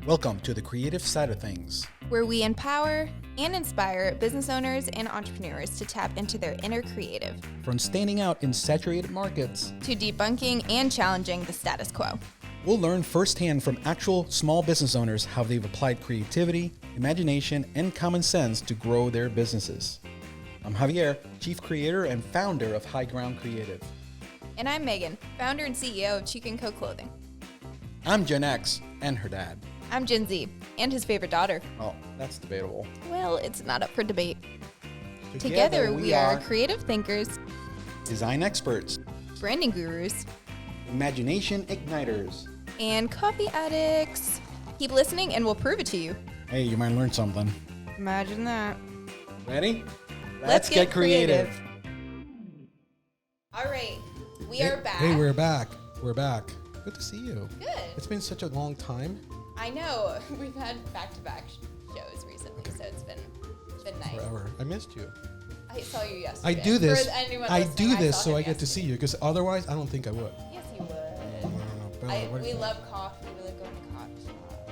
Welcome to the creative side of things, where we empower and inspire business owners and entrepreneurs to tap into their inner creative, from standing out in saturated markets to debunking and challenging the status quo. We'll learn firsthand from actual small business owners how they've applied creativity, imagination, and common sense to grow their businesses. I'm Javier, Chief Creator and founder of High Ground Creative. And I'm Meghan, founder and CEO of Cheek & Co. Clothing. I'm Gen X and her dad. I'm Gen Z and his favorite daughter. Oh, that's debatable. Well, it's not up for debate. Together we are creative thinkers, design experts, branding gurus, imagination igniters, and coffee addicts. Keep listening and we'll prove it to you. Hey, you might learn something. Imagine that. Ready? Let's get creative. All right, we are back. Hey, we're back. We're back. Good to see you. Good. It's been such a long time. I know. We've had back-to-back shows recently, so it's been nice. Forever. I missed you. I saw you yesterday. I do this. I do this so I get to see you, because otherwise I don't think I would. Yes, you would. We love coffee. We love going to coffee shop.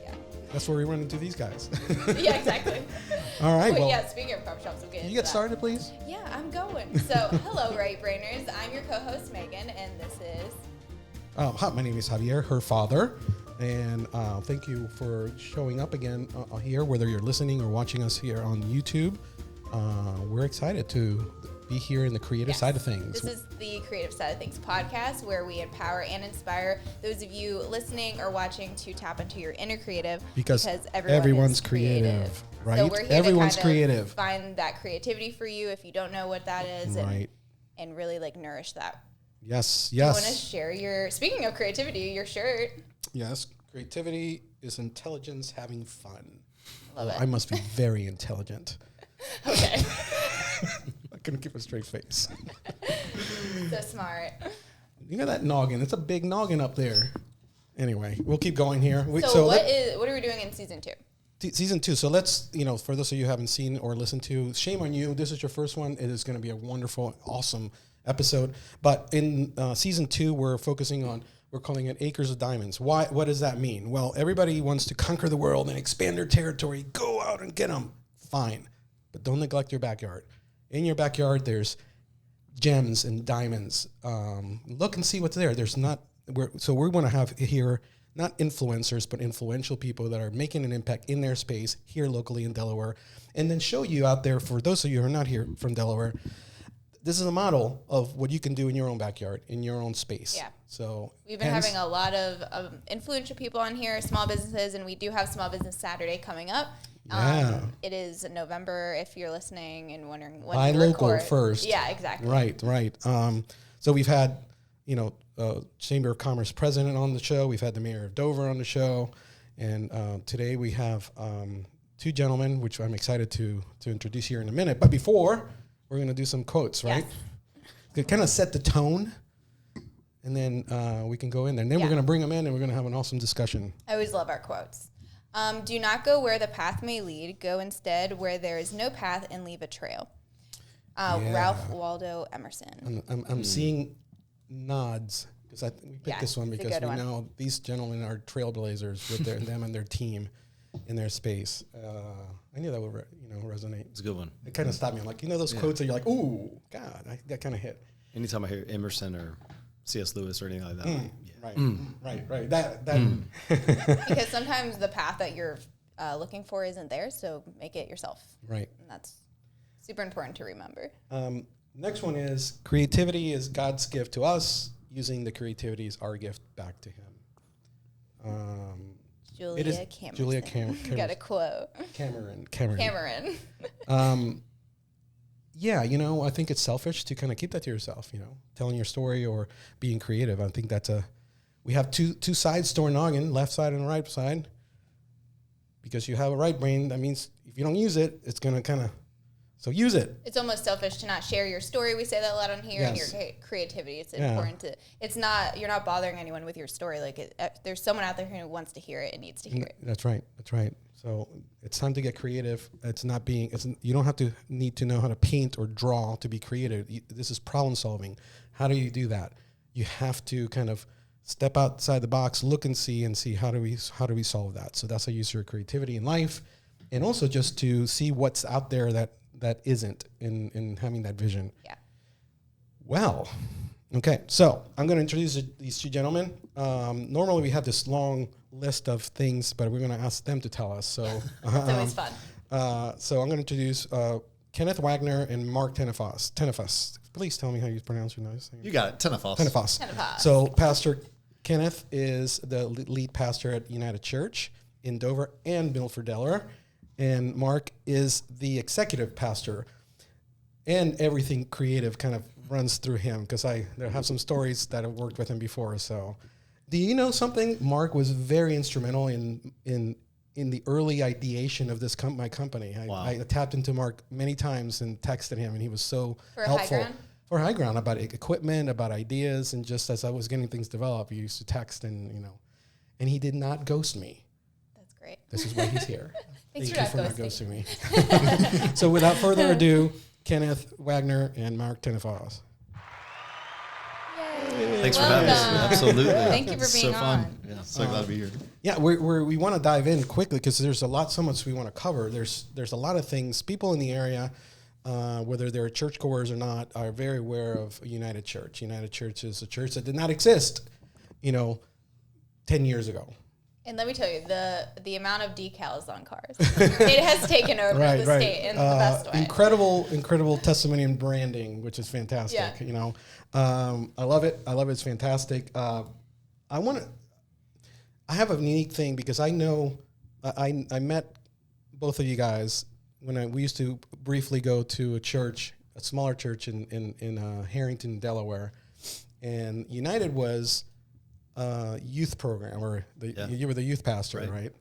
Yeah. That's where we run into these guys. Yeah, exactly. All right. Well, yeah, speaking of coffee shops, we'll get into you get that. started, please? Yeah, I'm going. So, hello, Right Brainers. I'm your co-host, Meghan, and this is... Hi, my name is Javier, her father. And thank you for showing up again here, whether you're listening or watching us here on YouTube. We're excited to be here in the creative side of things. This is the Creative Side of Things podcast, where we empower and inspire those of you listening or watching to tap into your inner creative, because everyone's creative, right? So we're here everyone's to kind creative. Of find that creativity for you if you don't know what that is, right? And really like nourish that. Yes. You want to share your, speaking of creativity, your shirt. Yes, creativity is intelligence having fun. Love it. I must be very intelligent. Okay. I couldn't keep a straight face. So smart. You got that noggin. It's a big noggin up there. Anyway, we'll keep going here. What are we doing in season 2? Season 2. So let's, for those of you who haven't seen or listened to, shame on you. This is your first one. It is going to be a wonderful, awesome episode. But in season 2, we're focusing on, we're calling it Acres of Diamonds. Why? What does that mean? Well, everybody wants to conquer the world and expand their territory. Go out and get them. Fine. But don't neglect your backyard. In your backyard, there's gems and diamonds. Look and see what's there. We want to have here not influencers, but influential people that are making an impact in their space here locally in Delaware, and then show you out there, for those of you who are not here from Delaware, this is a model of what you can do in your own backyard, in your own space. Yeah. So we've been having a lot of influential people on here, small businesses, and we do have Small Business Saturday coming up. Yeah. It is November, if you're listening and wondering when Buy to local record. first. Yeah, exactly. Right. So we've had, Chamber of Commerce president on the show. We've had the mayor of Dover on the show. And today we have 2 gentlemen, which I'm excited to introduce here in a minute. But before, we're going to do some quotes, right? Yes. To kind of set the tone. And then we can go in there. And then we're going to bring them in and we're going to have an awesome discussion. I always love our quotes. Do not go where the path may lead. Go instead where there is no path and leave a trail. Ralph Waldo Emerson. I'm seeing nods because we picked this one because we know these gentlemen are trailblazers with them and their team in their space. I knew that would resonate. It's a good one. It kind of stopped me. I'm like, those quotes that you're like, ooh, God, that kind of hit. Anytime I hear Emerson or C.S. Lewis or anything like that. Right. That Because sometimes the path that you're looking for isn't there, so make it yourself. Right. And that's super important to remember. Next one is, creativity is God's gift to us. Using the creativity is our gift back to Him. Julia Cameron. Julia Cameron. Got a quote. Cameron. Yeah, I think it's selfish to kind of keep that to yourself, telling your story or being creative. I think we have two sides to our noggin, left side and right side. Because you have a right brain, that means if you don't use it, it's going to so use it. It's almost selfish to not share your story. We say that a lot on here. Yes. And your creativity. It's important to, you're not bothering anyone with your story. Like there's someone out there who wants to hear it and needs to hear it. That's right. So it's time to get creative. You don't need to know how to paint or draw to be creative. This is problem solving. How do you do that? You have to kind of step outside the box, look and see how do we solve that. So that's how you use your creativity in life, and also just to see what's out there that isn't in having that vision. Yeah. Well, okay. So I'm going to introduce these two gentlemen. Normally we have this long list of things, but we're going to ask them to tell us. So It's always fun. so I'm going to introduce Kenneth Wagner and Mark Tennefoss. Tennefoss. Please tell me how you pronounce your name. You got it. Tennefoss. Tennefoss. Tennefoss. So Pastor Kenneth is the lead pastor at United Church in Dover and Milford, Delaware. And Mark is the executive pastor. And everything creative kind of runs through him, because I have some stories that I've worked with him before. So do you know something? Mark was very instrumental in the early ideation of this my company. I tapped into Mark many times and texted him, and he was so helpful. For High Ground, about equipment, about ideas, and just as I was getting things developed, he used to text and he did not ghost me. That's great. This is why he's here. Thanks Thank for you not for not ghosting. ghosting me. So without further ado, Kenneth Wagner and Mark Tennefoss. Thanks for having us. Absolutely. Thank you for It's being so on. fun. Yeah. So glad to be here. Yeah, we want to dive in quickly because there's so much we want to cover. There's a lot of things. People in the area, whether they're churchgoers or not, are very aware of United Church. United Church is a church that did not exist, 10 years ago. And let me tell you, the amount of decals on cars, it has taken over the state in the best way. Incredible testimony and branding, which is fantastic. Yeah. I love it. It's fantastic. I have a unique thing because I know I met both of you guys when we used to briefly go to a smaller church in Harrington, Delaware, and United was youth program, or you were the youth pastor, right?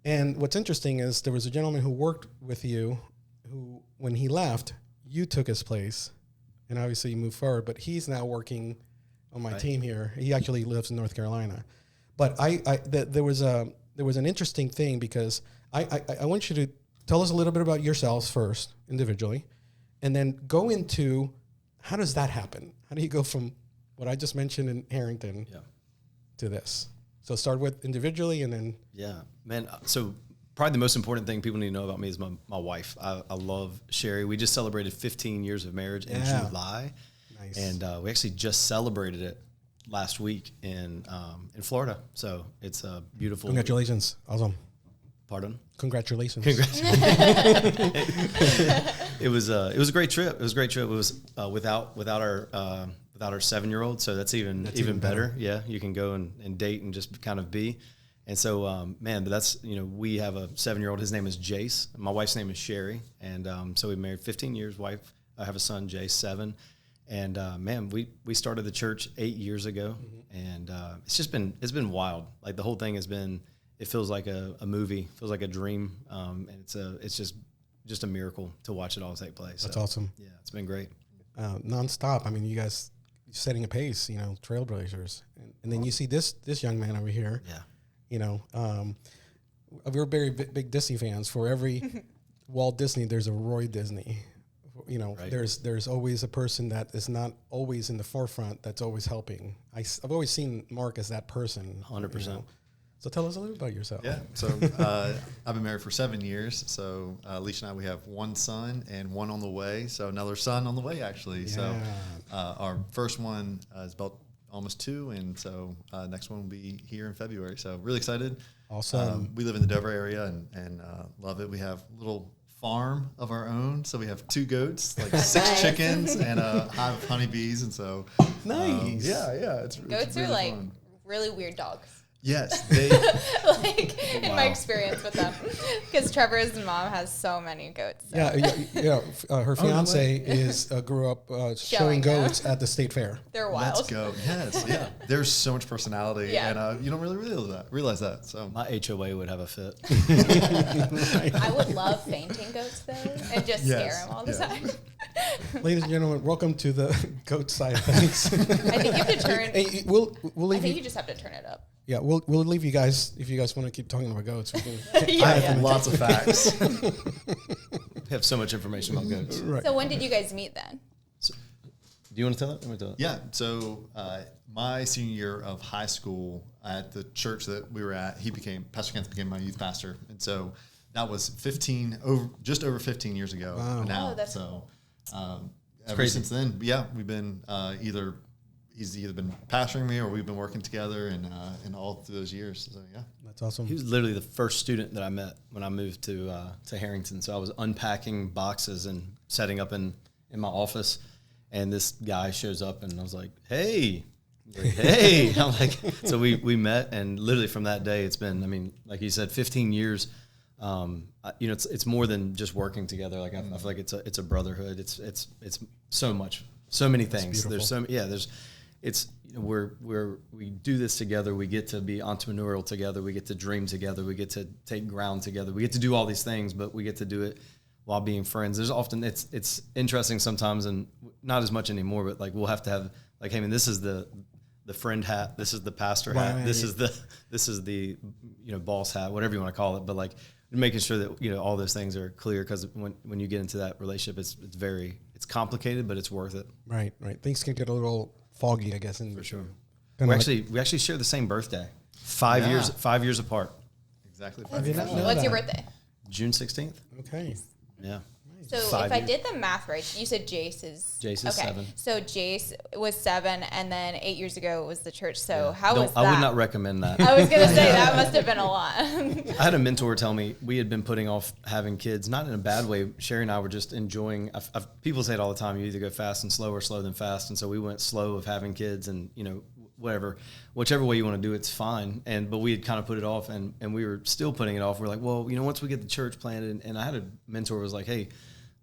And what's interesting is there was a gentleman who worked with you who, when he left, you took his place, and obviously you moved forward, but he's now working on my team here. He actually lives in North Carolina. But there was an interesting thing because I want you to tell us a little bit about yourselves first, individually, and then go into how does that happen? How do you go from what I just mentioned in Harrington to this? So start with individually and then... Yeah, man. So probably the most important thing people need to know about me is my wife. I love Sherry. We just celebrated 15 years of marriage in July. Nice. And we actually just celebrated it last week in Florida. So it's a beautiful... Congratulations. Awesome. Pardon? Congratulations. It was a great trip. It was without our 7-year-old. So that's even better. Yeah. You can go and date and just kind of be. And so, that's, we have a 7-year-old. His name is Jace. My wife's name is Sherry. And so we married 15 years. I have a son, Jace, 7. And we started the church 8 years ago. Mm-hmm. And it's been wild. Like the whole thing has been, it feels like a movie, feels like a dream. And it's just a miracle to watch it all take place. That's awesome. Yeah, it's been great. Nonstop. I mean, you guys setting a pace, trailblazers. And then you see this young man over here. Yeah. We're very big Disney fans. For every Walt Disney, there's a Roy Disney. Right. There's always a person that is not always in the forefront that's always helping. I've always seen Mark as that person. 100%. So tell us a little about yourself. Yeah. So I've been married for 7 years. So Alicia and I, we have one son and one on the way. So another son on the way, actually. Yeah. So our first one is about almost 2. And so next one will be here in February. So really excited. Awesome. We live in the Dover area and love it. We have a little farm of our own. So we have 2 goats, like 6 chickens, and a hive of honeybees. And so nice. It's Goats really are like fun. really weird dogs. Yes, they in my experience with them, because Trevor's mom has so many goats. So. Her fiance grew up showing goats at the state fair. They're wild. Let's go. Yes, yeah. There's so much personality, and you don't really realize that. So my HOA would have a fit. I would love fainting goats though, and just scare them all the time. Ladies and gentlemen, welcome to the goat side of things. I think you have to turn. Hey, we'll leave. I think you just have to turn it up. Yeah, we'll leave you guys if you guys want to keep talking about goats. We can I have lots of facts. We have so much information about goats. Right. So when did you guys meet then? Do you want to tell it? Let me tell it. Yeah. So my senior year of high school at the church that we were at, Pastor Kenneth became my youth pastor. And so that was just over 15 years ago now. Oh, that's so ever crazy. since then, we've been he's either been pastoring me or we've been working together and all through those years. So yeah. That's awesome. He was literally the first student that I met when I moved to Harrington. So I was unpacking boxes and setting up in my office, and this guy shows up, and I was like, "Hey." I'm like, so we met, and literally from that day, it's been, I mean, like you said, 15 years. It's more than just working together. Like I feel like it's a brotherhood. It's so much, so many things. There's we do this together. We get to be entrepreneurial together. We get to dream together. We get to take ground together. We get to do all these things, but we get to do it while being friends. There's often, it's interesting sometimes, and not as much anymore, but like we'll have to have like, hey man, this is the friend hat, this is the pastor hat, this is the boss hat, whatever you want to call it. But like making sure that all those things are clear, because when you get into that relationship, it's complicated, but it's worth it. Right. Things can get a little foggy, I guess. For sure. We actually share the same birthday, 5 years apart. Exactly. What's your birthday? June 16th. Okay. Yeah. So if I did the math right, you said Jace is 7. So Jace was 7, and then 8 years ago it was the church. So how was that? I would not recommend that. I was gonna say that must have been a lot. I had a mentor tell me we had been putting off having kids, not in a bad way. Sherry and I were just enjoying. People say it all the time. You either go fast and slow, or slow than fast. And so we went slow of having kids, and whichever way you want to do it's fine. But we had kind of put it off, and we were still putting it off. We're like, well, once we get the church planted, and I had a mentor who was like, hey,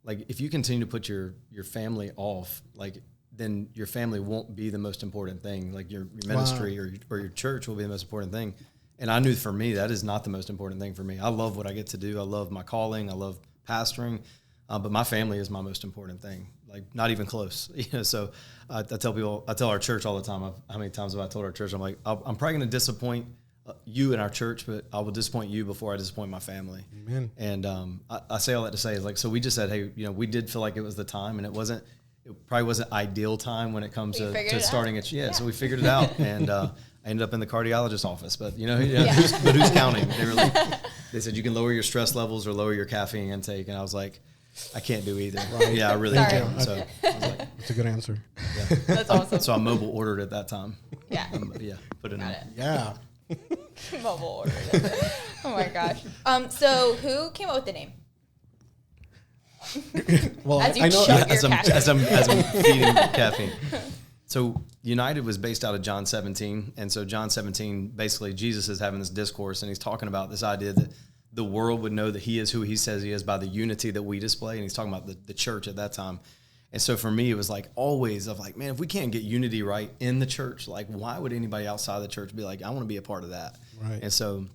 like if you continue to put your family off, like then your family won't be the most important thing. Like your ministry or your church will be the most important thing. And I knew for me that is not the most important thing for me. I love what I get to do. I love my calling. I love pastoring, but my family is my most important thing. Like not even close. So I tell our church all the time. How many times have I told our church? I'm like, I'm probably going to disappoint you in our church, but I will disappoint you before I disappoint my family. Amen. And I say all that to say is like, so we just said, hey, we did feel like it was the time, and it probably wasn't ideal time when it comes to starting it. Yeah, so we figured it out, and I ended up in the cardiologist's office. But who's counting? They said you can lower your stress levels or lower your caffeine intake, and I was like, I can't do either. Right. Yeah, I really can't. So I was like, that's a good answer. Yeah. That's awesome. So I mobile ordered at that time. Yeah. Put it in. Yeah. Mobile ordered. Oh my gosh. So who came up with the name? Well, as you I know chug your as I'm feeding caffeine. So United was based out of John 17, and so John 17, basically Jesus is having this discourse, and he's talking about this idea that the world would know that he is who he says he is by the unity that we display, and he's talking about the church at that time. And so for me, it was like always of like, man, if we can't get unity right in the church, like why would anybody outside the church be like, I want to be a part of that? Right. And so,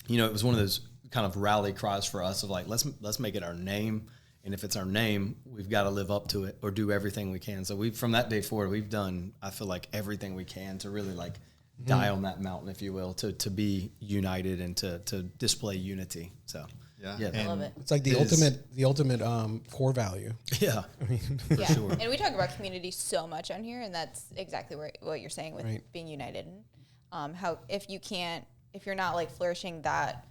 it was one of those kind of rally cries for us of like, let's make it our name. And if it's our name, we've got to live up to it or do everything we can. So from that day forward, we've done, I feel like, everything we can to really like die on that mountain, if you will, to be united and to display unity. So yeah. I love it. It's like the ultimate core value. Yeah, for sure. And we talk about community so much on here, and that's exactly what you're saying with being united. And how if you're not like flourishing that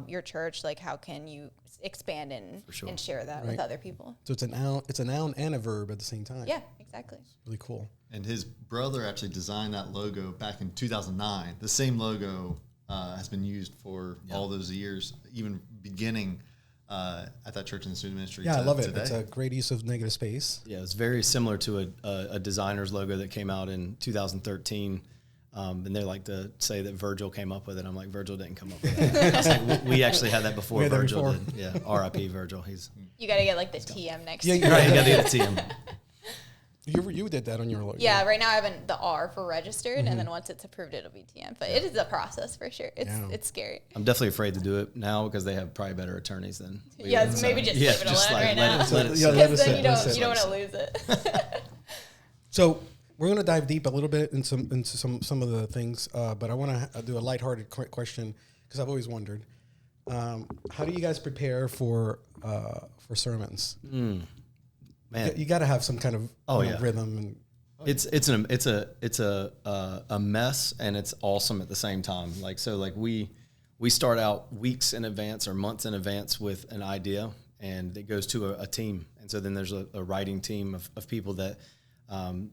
your church, like how can you expand and share that with other people? So it's a noun and a verb at the same time. Yeah, exactly. Really cool. And his brother actually designed that logo back in 2009. The same logo has been used for all those years, even beginning at that church in the student ministry. Yeah, I love it. Today. It's a great use of negative space. Yeah, it's very similar to a designer's logo that came out in 2013. And they like to say that Virgil came up with it. I'm like, Virgil didn't come up with it. I was like, we actually had that before Virgil did. Yeah, R.I.P. Virgil. You got to get like the TM next to it. Right, you got to get the TM. You did that on your logo. Yeah, right now I have the R for registered, and then once it's approved, it'll be TM. But it is a process for sure. It's scary. I'm definitely afraid to do it now because they have probably better attorneys than we do. maybe just leave it alone right now. Let it because then you don't want to lose it. So we're going to dive deep a little bit into some of the things, but I want to do a lighthearted question because I've always wondered, how do you guys prepare for sermons? Man, you got to have some kind of rhythm. And It's a mess, and it's awesome at the same time. We start out weeks in advance or months in advance with an idea, and it goes to a team. And so then there's a writing team of people that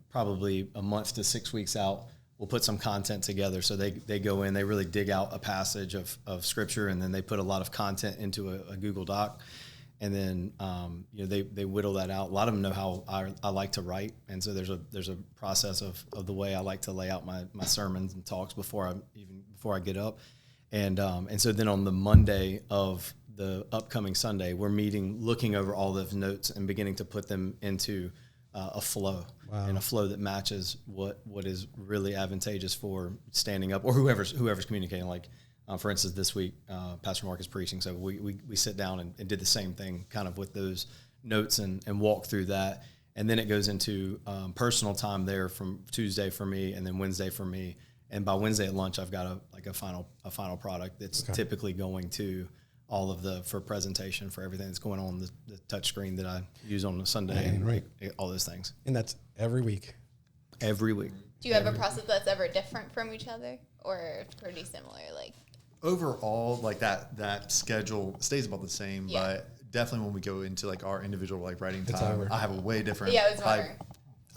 probably a month to 6 weeks out will put some content together. So they go in, they really dig out a passage of scripture, and then they put a lot of content into a Google Doc. And then they whittle that out. A lot of them know how I like to write, and so there's a process of the way I like to lay out my sermons and talks before I get up, and so then on the Monday of the upcoming Sunday, we're meeting, looking over all those notes and beginning to put them into a flow, and a flow that matches what is really advantageous for standing up or whoever's communicating. Like, for instance, this week, Pastor Mark is preaching, so we sit down and did the same thing, kind of with those notes and walk through that. And then it goes into personal time there from Tuesday for me, and then Wednesday for me. And by Wednesday at lunch, I've got a final product that's typically going to all of for presentation for everything that's going on the touch screen that I use on a Sunday, all those things. And that's every week. Every week. Do you have a process that's ever different from each other, or pretty similar? Like, overall, like that schedule stays about the same, but definitely when we go into like our individual like writing time, I have a way different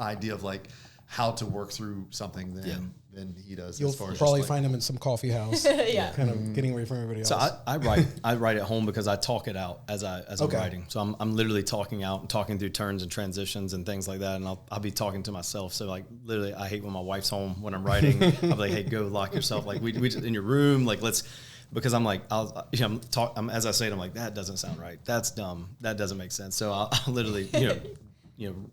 idea of like how to work through something than he does. You'll as far as probably find him in some coffee house, kind of getting away from everybody else. So I write at home because I talk it out as I'm writing. So I'm literally talking out and talking through turns and transitions and things like that, and I'll be talking to myself. So like literally, I hate when my wife's home when I'm writing. I'll be like, hey, go lock yourself. Like we just in your room. Like let's. Because I'm like, as I say it, I'm like, that doesn't sound right. That's dumb. That doesn't make sense. So I'll literally,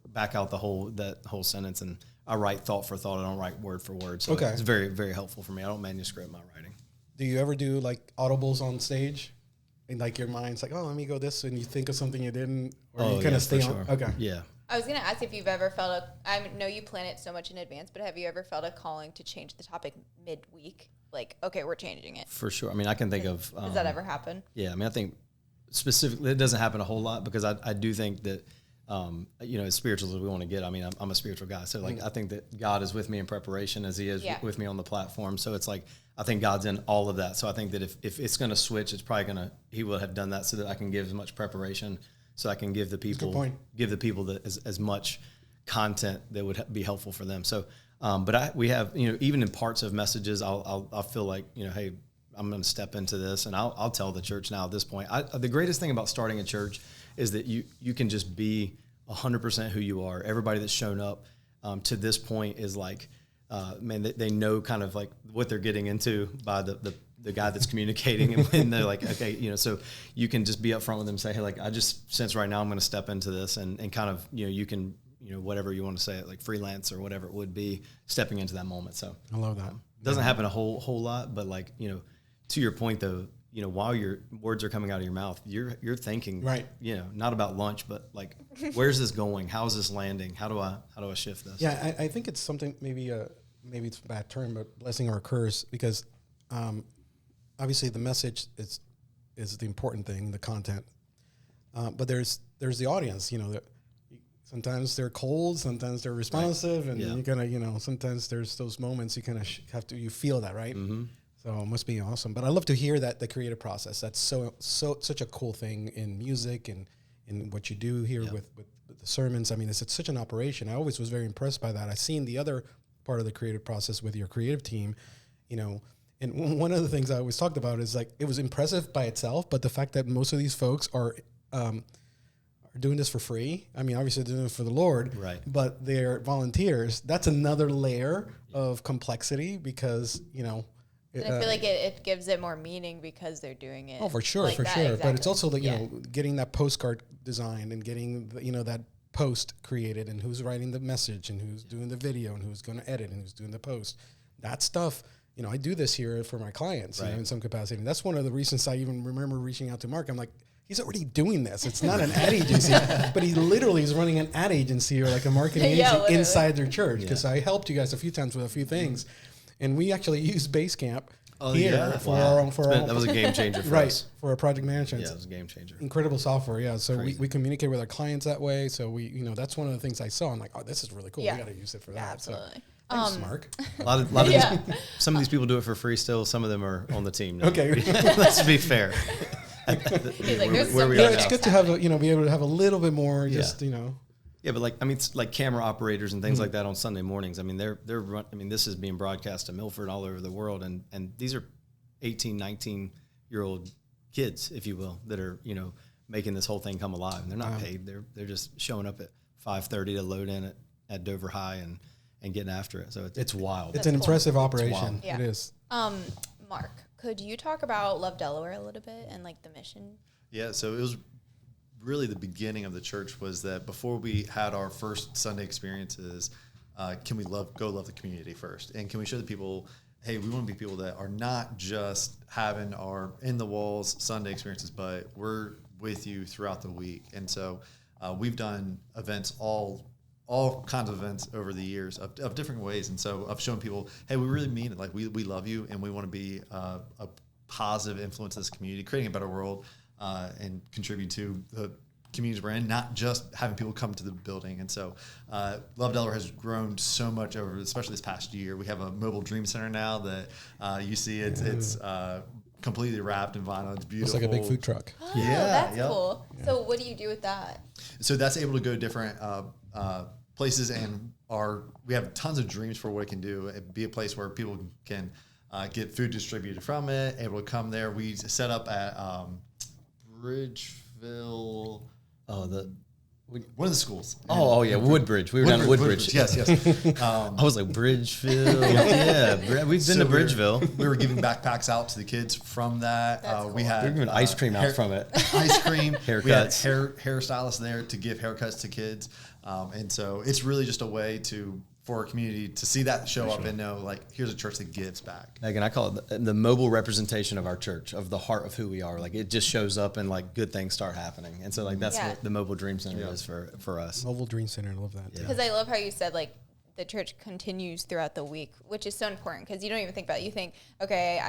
back out that whole sentence, and I write thought for thought. I don't write word for word. So it's very, very helpful for me. I don't manuscript my writing. Do you ever do like audibles on stage? And like your mind's like, oh, let me go this, and you think of something you didn't, or you kind of stay on? Sure. Okay. Yeah. I was going to ask if you've ever felt I know you plan it so much in advance, but have you ever felt a calling to change the topic midweek? Like, okay, we're changing it. For sure. I mean, I can think of... Does that ever happen? Yeah. I mean, I think specifically, it doesn't happen a whole lot because I do think that, as spiritual as we want to get, I mean, I'm a spiritual guy. So like, I think that God is with me in preparation as he is with me on the platform. So it's like, I think God's in all of that. So I think that if it's going to switch, it's probably he will have done that so that I can give as much preparation, so I can give the people as much content that would be helpful for them. So, but we have, even in parts of messages, I'll feel like, hey, I'm going to step into this, and I'll tell the church now at this point. The greatest thing about starting a church is that you can just be 100% who you are. Everybody that's shown up to this point is like, they know kind of like what they're getting into by the guy that's communicating, and they're like, okay, so you can just be upfront with them and say, hey, like, I just sense right now I'm going to step into this, and kind of, you can, whatever you want to say it, like freelance or whatever it would be, stepping into that moment. So I love that. Doesn't happen a whole lot, but like, to your point though, while your words are coming out of your mouth, you're thinking, right, not about lunch, but like, where's this going? How is this landing? How do I shift this? Yeah. I think it's something, maybe it's a bad term, but blessing or a curse, because, obviously the message is the important thing, the content. But there's the audience, that sometimes they're cold, sometimes they're responsive, and you kind of, sometimes there's those moments you kind of you feel that, right? Mm-hmm. So it must be awesome. But I love to hear that, the creative process. That's such a cool thing in music and in what you do here with the sermons. I mean, it's such an operation. I always was very impressed by that. I've seen the other part of the creative process with your creative team, and one of the things I always talked about is like, it was impressive by itself, but the fact that most of these folks are doing this for free. I mean, obviously they're doing it for the Lord, right? But they're volunteers. That's another layer of complexity because, and I feel like it gives it more meaning because they're doing it. Oh, for sure. Exactly. But it's also getting that postcard designed and getting that post created, and who's writing the message, and who's doing the video, and who's going to edit, and who's doing the post. That stuff. I do this here for my clients, in some capacity. And that's one of the reasons I even remember reaching out to Mark. I'm like, he's already doing this. It's not an ad agency, but he literally is running an ad agency or like a marketing agency inside their church. Because I helped you guys a few times with a few things. And we actually use Basecamp here for our own. That was a game changer for us. For our project management. Yeah, it was a game changer. Incredible software. Yeah, so we communicate with our clients that way. So we, that's one of the things I saw. I'm like, oh, this is really cool. We got to use it for that. Absolutely. So, thanks, Mark. A lot of some of these people do it for free still. Some of them are on the team now. Okay. Let's be fair. It's good to have be able to have a little bit more. Yeah, but it's like camera operators and things like that on Sunday mornings. I mean, this is being broadcast to Milford all over the world, and these are 18, 19-year-old kids, if you will, that are making this whole thing come alive. And they're not paid; they're just showing up at 5:30 to load in at Dover High and getting after it. So it's wild. It's an impressive operation. It is. Mark, could you talk about Love Delaware a little bit and like the mission? Yeah, so it was really the beginning of the church was that before we had our first Sunday experiences, can we go love the community first? And can we show the people, hey, we want to be people that are not just having our in-the-walls Sunday experiences, but we're with you throughout the week. And so we've done events, all kinds of events over the years of different ways. And so I've shown people, hey, we really mean it. Like, we love you, and we want to be a positive influence in this community, creating a better world, and contribute to the communities we're in, not just having people come to the building. And so Love Delaware has grown so much over, especially this past year. We have a mobile dream center now that you see. It's completely wrapped in vinyl. It's beautiful. It's like a big food truck. Oh, that's cool. Yeah. So what do you do with that? So that's able to go to different places, and we have tons of dreams for what it can do. It'd be a place where people can get food distributed from it, able to come there. We set up at Bridgeville. One of the schools. Yeah, Woodbridge. We were down at Woodbridge. Yes. I was like, Bridgeville. Yeah, we've been to Bridgeville. We were giving backpacks out to the kids from that. Cool. We had giving ice cream out from it. Ice cream. Haircuts. We had hairstylists there to give haircuts to kids. And so it's really just a way for our community to see that show up and know, like, here's a church that gives back. Again, I call it the mobile representation of our church, of the heart of who we are. Like, it just shows up and like good things start happening. And so like that's what the Mobile Dream Center is for us. Mobile Dream Center, I love that. Because I love how you said like the church continues throughout the week, which is so important because you don't even think about it. You think, okay,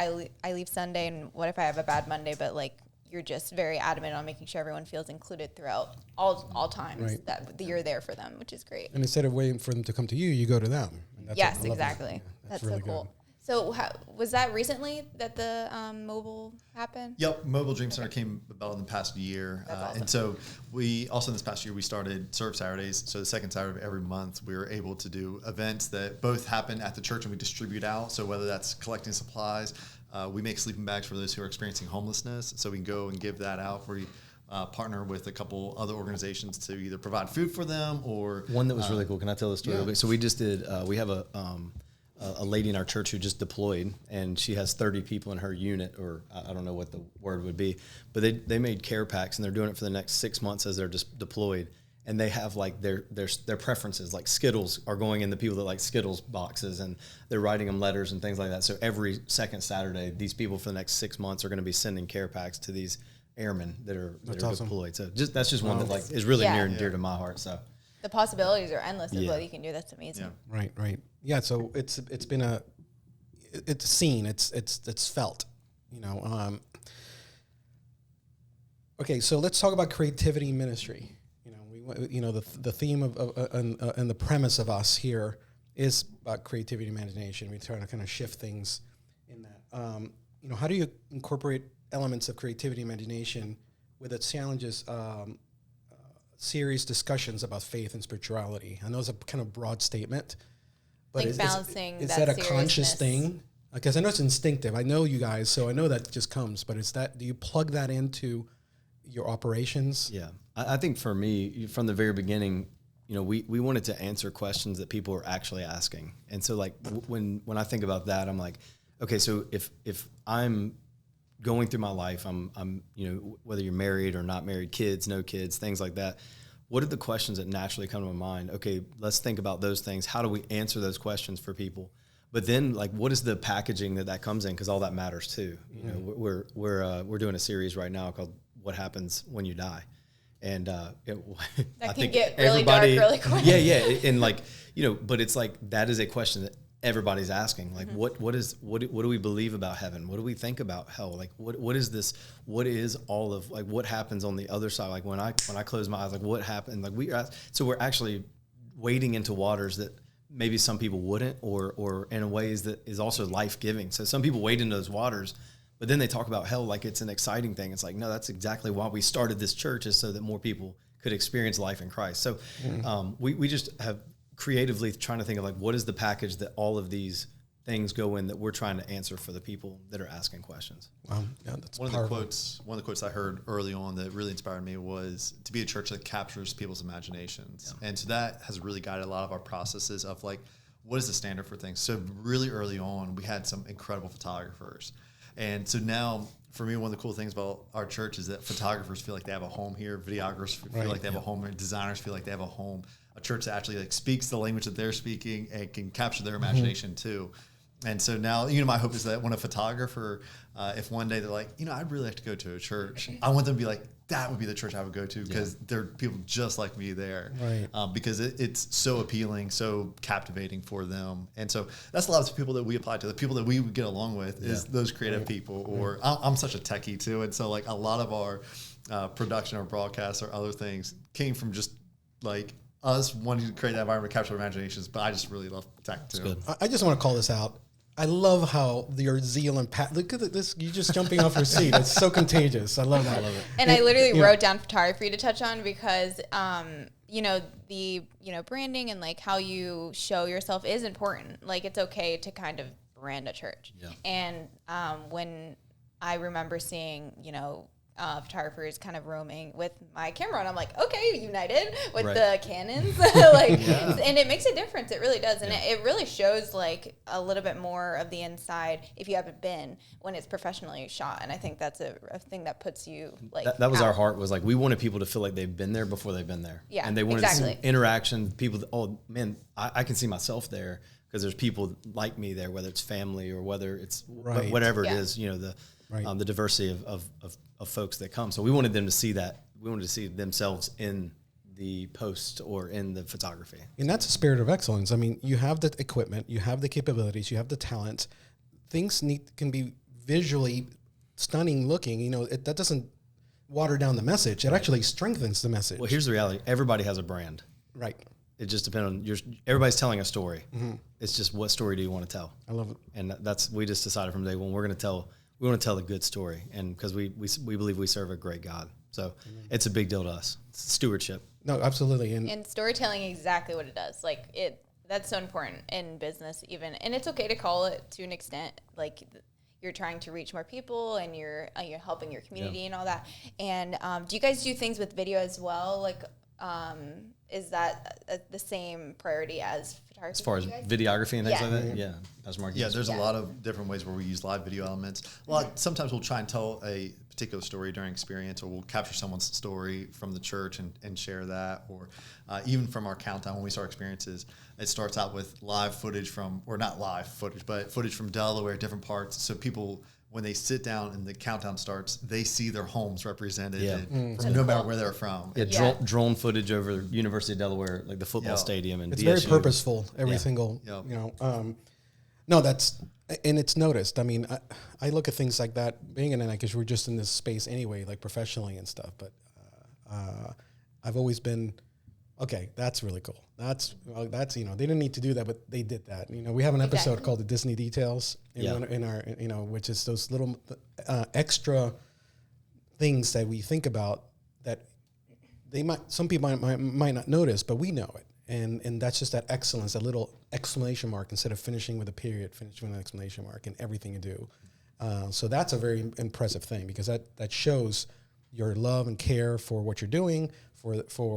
I leave Sunday, and what if I have a bad Monday? But like, you're just very adamant on making sure everyone feels included throughout all times that you're there for them, which is great. And instead of waiting for them to come to you, you go to them. Yes, exactly. Yeah, that's really so cool. Good. So was that recently that the mobile happened? Yep, Mobile Dream Center came about in the past year. Awesome. And so we also in this past year, we started Serve Saturdays. So the second Saturday of every month, we were able to do events that both happen at the church and we distribute out. So whether that's collecting supplies, we make sleeping bags for those who are experiencing homelessness. So we can go and give that out. We partner with a couple other organizations to either provide food for them or... One that was really cool. Can I tell the story real quick? So we just did, we have a lady in our church who just deployed, and she has 30 people in her unit, or I don't know what the word would be, but they made care packs, and they're doing it for the next 6 months as they're just deployed. And they have like their preferences, like Skittles are going in the people that like Skittles boxes, and they're writing them letters and things like that. So every second Saturday, these people for the next 6 months are going to be sending care packs to these airmen that are awesome. Deployed. So that's just one that like is really near and dear to my heart. So the possibilities are endless of what you can do. That's amazing. Yeah. Right. Yeah. So it's been it's seen, it's felt, Okay, so let's talk about creativity ministry. The theme of and the premise of us here is about creativity and imagination. We try to kind of shift things in that. How do you incorporate elements of creativity and imagination with its challenges, serious discussions about faith and spirituality? I know it's a kind of broad statement, but like balancing is that a conscious thing? Because I know it's instinctive. I know you guys, so I know that just comes. But do you plug that into your operations? Yeah, I think for me, from the very beginning, we wanted to answer questions that people were actually asking. And so like when I think about that, I'm like, okay, so if I'm going through my life, I'm whether you're married or not married, kids, no kids, things like that, what are the questions that naturally come to my mind? Okay, let's think about those things. How do we answer those questions for people? But then, like, what is the packaging that comes in? Because all that matters too. We're doing a series right now called "What Happens When You Die," and that can get really dark really quick. Yeah, and like but it's like that is a question that everybody's asking. Like, what do we believe about heaven? What do we think about hell? Like, what is this? What is all of, like, what happens on the other side? Like, when I close my eyes, like, what happened? Like, we're actually wading into waters that maybe some people wouldn't, or in ways that is also life-giving. So some people wade into those waters, but then they talk about hell like it's an exciting thing. It's like, no, that's exactly why we started this church, is so that more people could experience life in Christ. So we just have creatively trying to think of, like, what is the package that all of these things go in that we're trying to answer for the people that are asking questions. Yeah, that's one of the quotes I heard early on that really inspired me was to be a church that captures people's imaginations. Yeah. And so that has really guided a lot of our processes of, like, what is the standard for things? So really early on, we had some incredible photographers. And so now, for me, one of the cool things about our church is that photographers feel like they have a home here, videographers feel like they have a home here, designers feel like they have a home, a church that actually, like, speaks the language that they're speaking and can capture their imagination too. And so now, my hope is that when a photographer, if one day they're like, I'd really like to go to a church, I want them to be like, that would be the church I would go to, because there are people just like me there. Right. Because it's so appealing, so captivating for them. And so that's a lot of the people that we apply to. The people that we would get along with is those creative people. Or I'm such a techie too. And so, like, a lot of our production or broadcasts or other things came from just, like, us wanting to create that environment, capture imaginations. But I just really love tech too. I just want to call this out. I love how your zeal and look at this. You're just jumping off your seat. It's so contagious. I love that. I love it. And I literally wrote down photography to touch on because, the branding and, like, how you show yourself is important. Like, it's okay to kind of brand a church. Yeah. And when I remember seeing, photographers kind of roaming with my camera, and I'm like, okay, united with the Canons, and it makes a difference. It really does, and it really shows, like, a little bit more of the inside if you haven't been, when it's professionally shot. And I think that's a thing that puts you, like, that was our heart, was like, we wanted people to feel like they've been there before they've been there. Yeah, and they wanted some interaction. People, I can see myself there, because there's people like me there, whether it's family or whether it's whatever it is, the diversity of folks that come. So we wanted them to see that. We wanted to see themselves in the post or in the photography. And that's a spirit of excellence. I mean, you have the equipment, you have the capabilities, you have the talent. Things can be visually stunning looking. That doesn't water down the message. It actually strengthens the message. Well, here's the reality. Everybody has a brand. Right. It just depends on everybody's telling a story. Mm-hmm. It's just, what story do you want to tell? I love it. And we just decided from day one, we want to tell a good story, and because we believe we serve a great God. So it's a big deal to us. It's stewardship. No, absolutely. And storytelling, exactly what it does. Like, that's so important in business even. And it's okay to call it, to an extent, like, you're trying to reach more people, and you're helping your community and all that. And do you guys do things with video as well? Like, is that the same priority as photography? As far as videography and things like that? Yeah. That's Mark. Yeah, there's a lot of different ways where we use live video elements. Sometimes we'll try and tell a particular story during experience, or we'll capture someone's story from the church and share that. Or even from our countdown, when we start experiences, it starts out with live footage or not live footage, but footage from Delaware, different parts. So people, when they sit down and the countdown starts, they see their homes represented no matter where they're from. Yeah, drone footage over the University of Delaware, like the football stadium, and it's DSU. very purposeful. Every single, no, and it's noticed. I mean, I look at things like that, being in it, because we're just in this space anyway, like professionally and stuff. But I've always been, okay, that's really cool. That's they didn't need to do that, but they did that. We have an episode called "The Disney Details" in our which is those little extra things that we think about that some people might not notice, but we know it, and that's just that excellence, that little exclamation mark instead of finishing with a period, finish with an exclamation mark in everything you do. So that's a very impressive thing, because that shows your love and care for what you're doing, for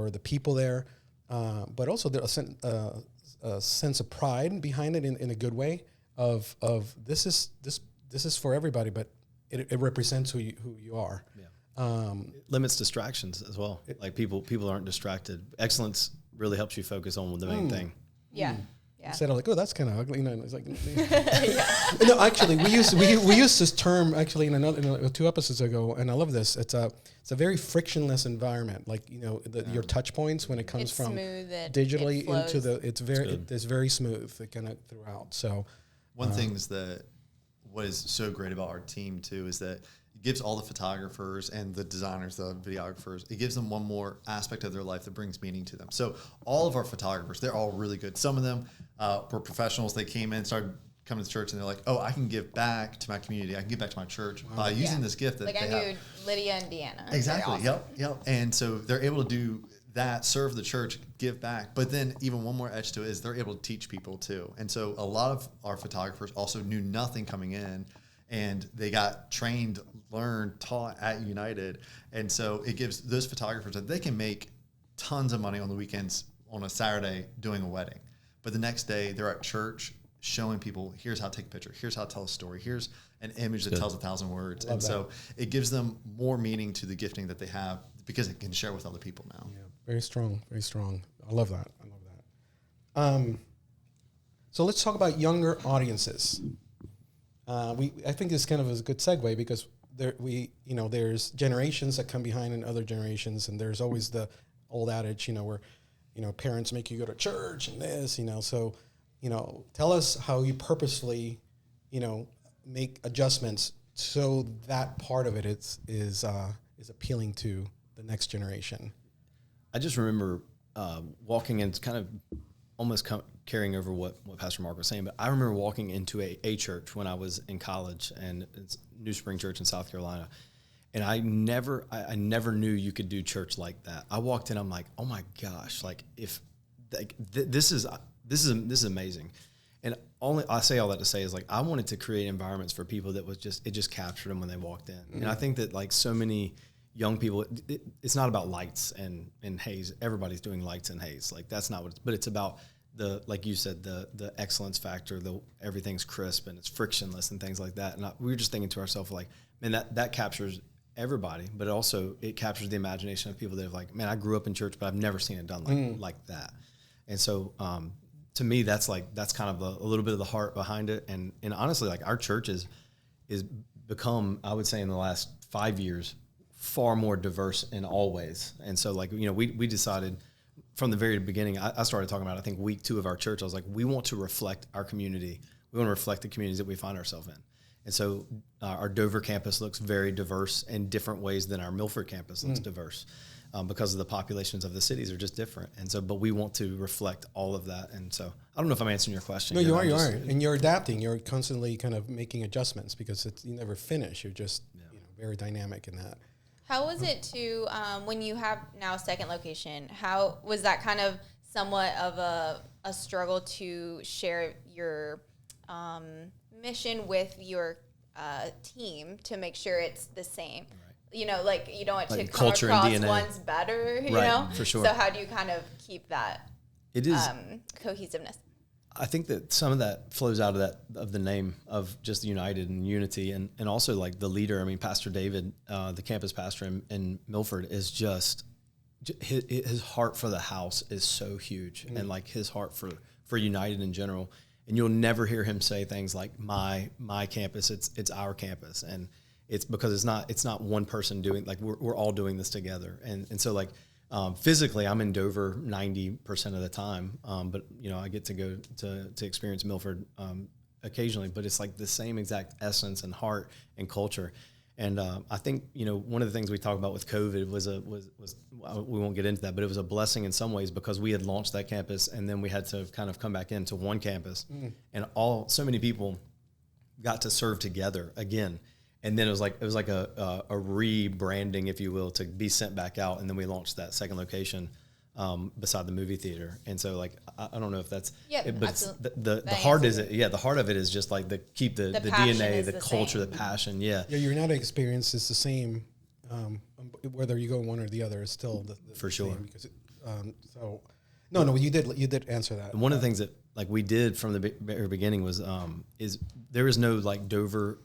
the people there. But also there's a sense of pride behind it in a good way of this is for everybody, but it represents who you are. Yeah. It limits distractions as well. Like people aren't distracted. Excellence really helps you focus on the main thing. Yeah. Yeah. Instead of like, oh, that's kind of ugly. It's like, no, actually, we used this term actually in 2 episodes ago, and I love this. It's a very frictionless environment. Like your touch points when it comes from digitally into it's very smooth. It kind of throughout. So one thing's that what is so great about our team too is that it gives all the photographers and the designers, the videographers, it gives them one more aspect of their life that brings meaning to them. So all of our photographers, they're all really good. Some of them were professionals. They came in, started coming to church, and they're like, oh, I can give back to my community. I can give back to my church by using this gift that like they I knew Lydia and Deanna. Exactly. Awesome. Yep. And so they're able to do that, serve the church, give back. But then even one more edge to it is they're able to teach people too. And so a lot of our photographers also knew nothing coming in, and they got trained, learned, taught at United. And so it gives those photographers that they can make tons of money on the weekends on a Saturday doing a wedding. But the next day they're at church showing people, here's how to take a picture, here's how to tell a story, here's an image that tells 1,000 words. And so it gives them more meaning to the gifting that they have because it can share with other people now. Yeah, very strong, very strong. I love that. So let's talk about younger audiences. I think this kind of is a good segue because there's generations that come behind and other generations, and there's always the old adage, where, parents make you go to church and this, so, tell us how you purposefully, make adjustments so that part of it is appealing to the next generation. I just remember walking in, kind of almost carrying over what Pastor Mark was saying, but I remember walking into a church when I was in college, and it's New Spring Church in South Carolina, and I never knew you could do church like that. I walked in, I'm like, oh my gosh, like if this is amazing. And I say all that to say is like I wanted to create environments for people that was it just captured them when they walked in. Mm-hmm. And I think that like so many young people, it's not about lights and haze. Everybody's doing lights and haze. Like that's not but it's about like you said, the excellence factor, everything's crisp and it's frictionless and things like that. And we were just thinking to ourselves like, man, that captures everybody, but it captures the imagination of people that have like, man, I grew up in church, but I've never seen it done like that. And so, to me, that's kind of a little bit of the heart behind it. And honestly, like our church is become, I would say in the last 5 years, far more diverse in all ways. And so like, we decided from the very beginning, I started talking about, I think week 2 of our church, I was like, we want to reflect our community. We want to reflect the communities that we find ourselves in. And so our Dover campus looks very diverse in different ways than our Milford campus looks diverse. Because of the populations of the cities are just different. And so, but we want to reflect all of that. And so I don't know if I'm answering your question. No, you are. And you're adapting. You're constantly kind of making adjustments because you never finish. You're just very dynamic in that. How was it to, when you have now a second location, how was that kind of somewhat of a struggle to share your mission with your team to make sure it's the same? Right. Like you don't want to come across one's better, you know? For sure. So how do you kind of keep that cohesiveness? I think that some of that flows out of the name of just United and unity and also like the leader. I mean, Pastor David, the campus pastor in Milford is just his heart for the house is so huge and like his heart for United in general. And you'll never hear him say things like my campus, it's our campus. And it's because it's not one person doing, like we're all doing this together. And so like physically I'm in Dover 90% of the time. But I get to go to experience Milford occasionally, but it's like the same exact essence and heart and culture. And I think, one of the things we talked about with COVID was we won't get into that, but it was a blessing in some ways because we had launched that campus and then we had to kind of come back into one campus and so many people got to serve together again. And then it was like a rebranding, if you will, to be sent back out. And then we launched that second location beside the movie theater. And so like I don't know if that's but it's the heart is it. The heart of it is just like keep the DNA, the culture, the passion. Yeah. Your United experience is the same, whether you go one or the other is still the for same sure. Because no, you did answer that. And one of the things that like we did from the very beginning was is there is no like Dover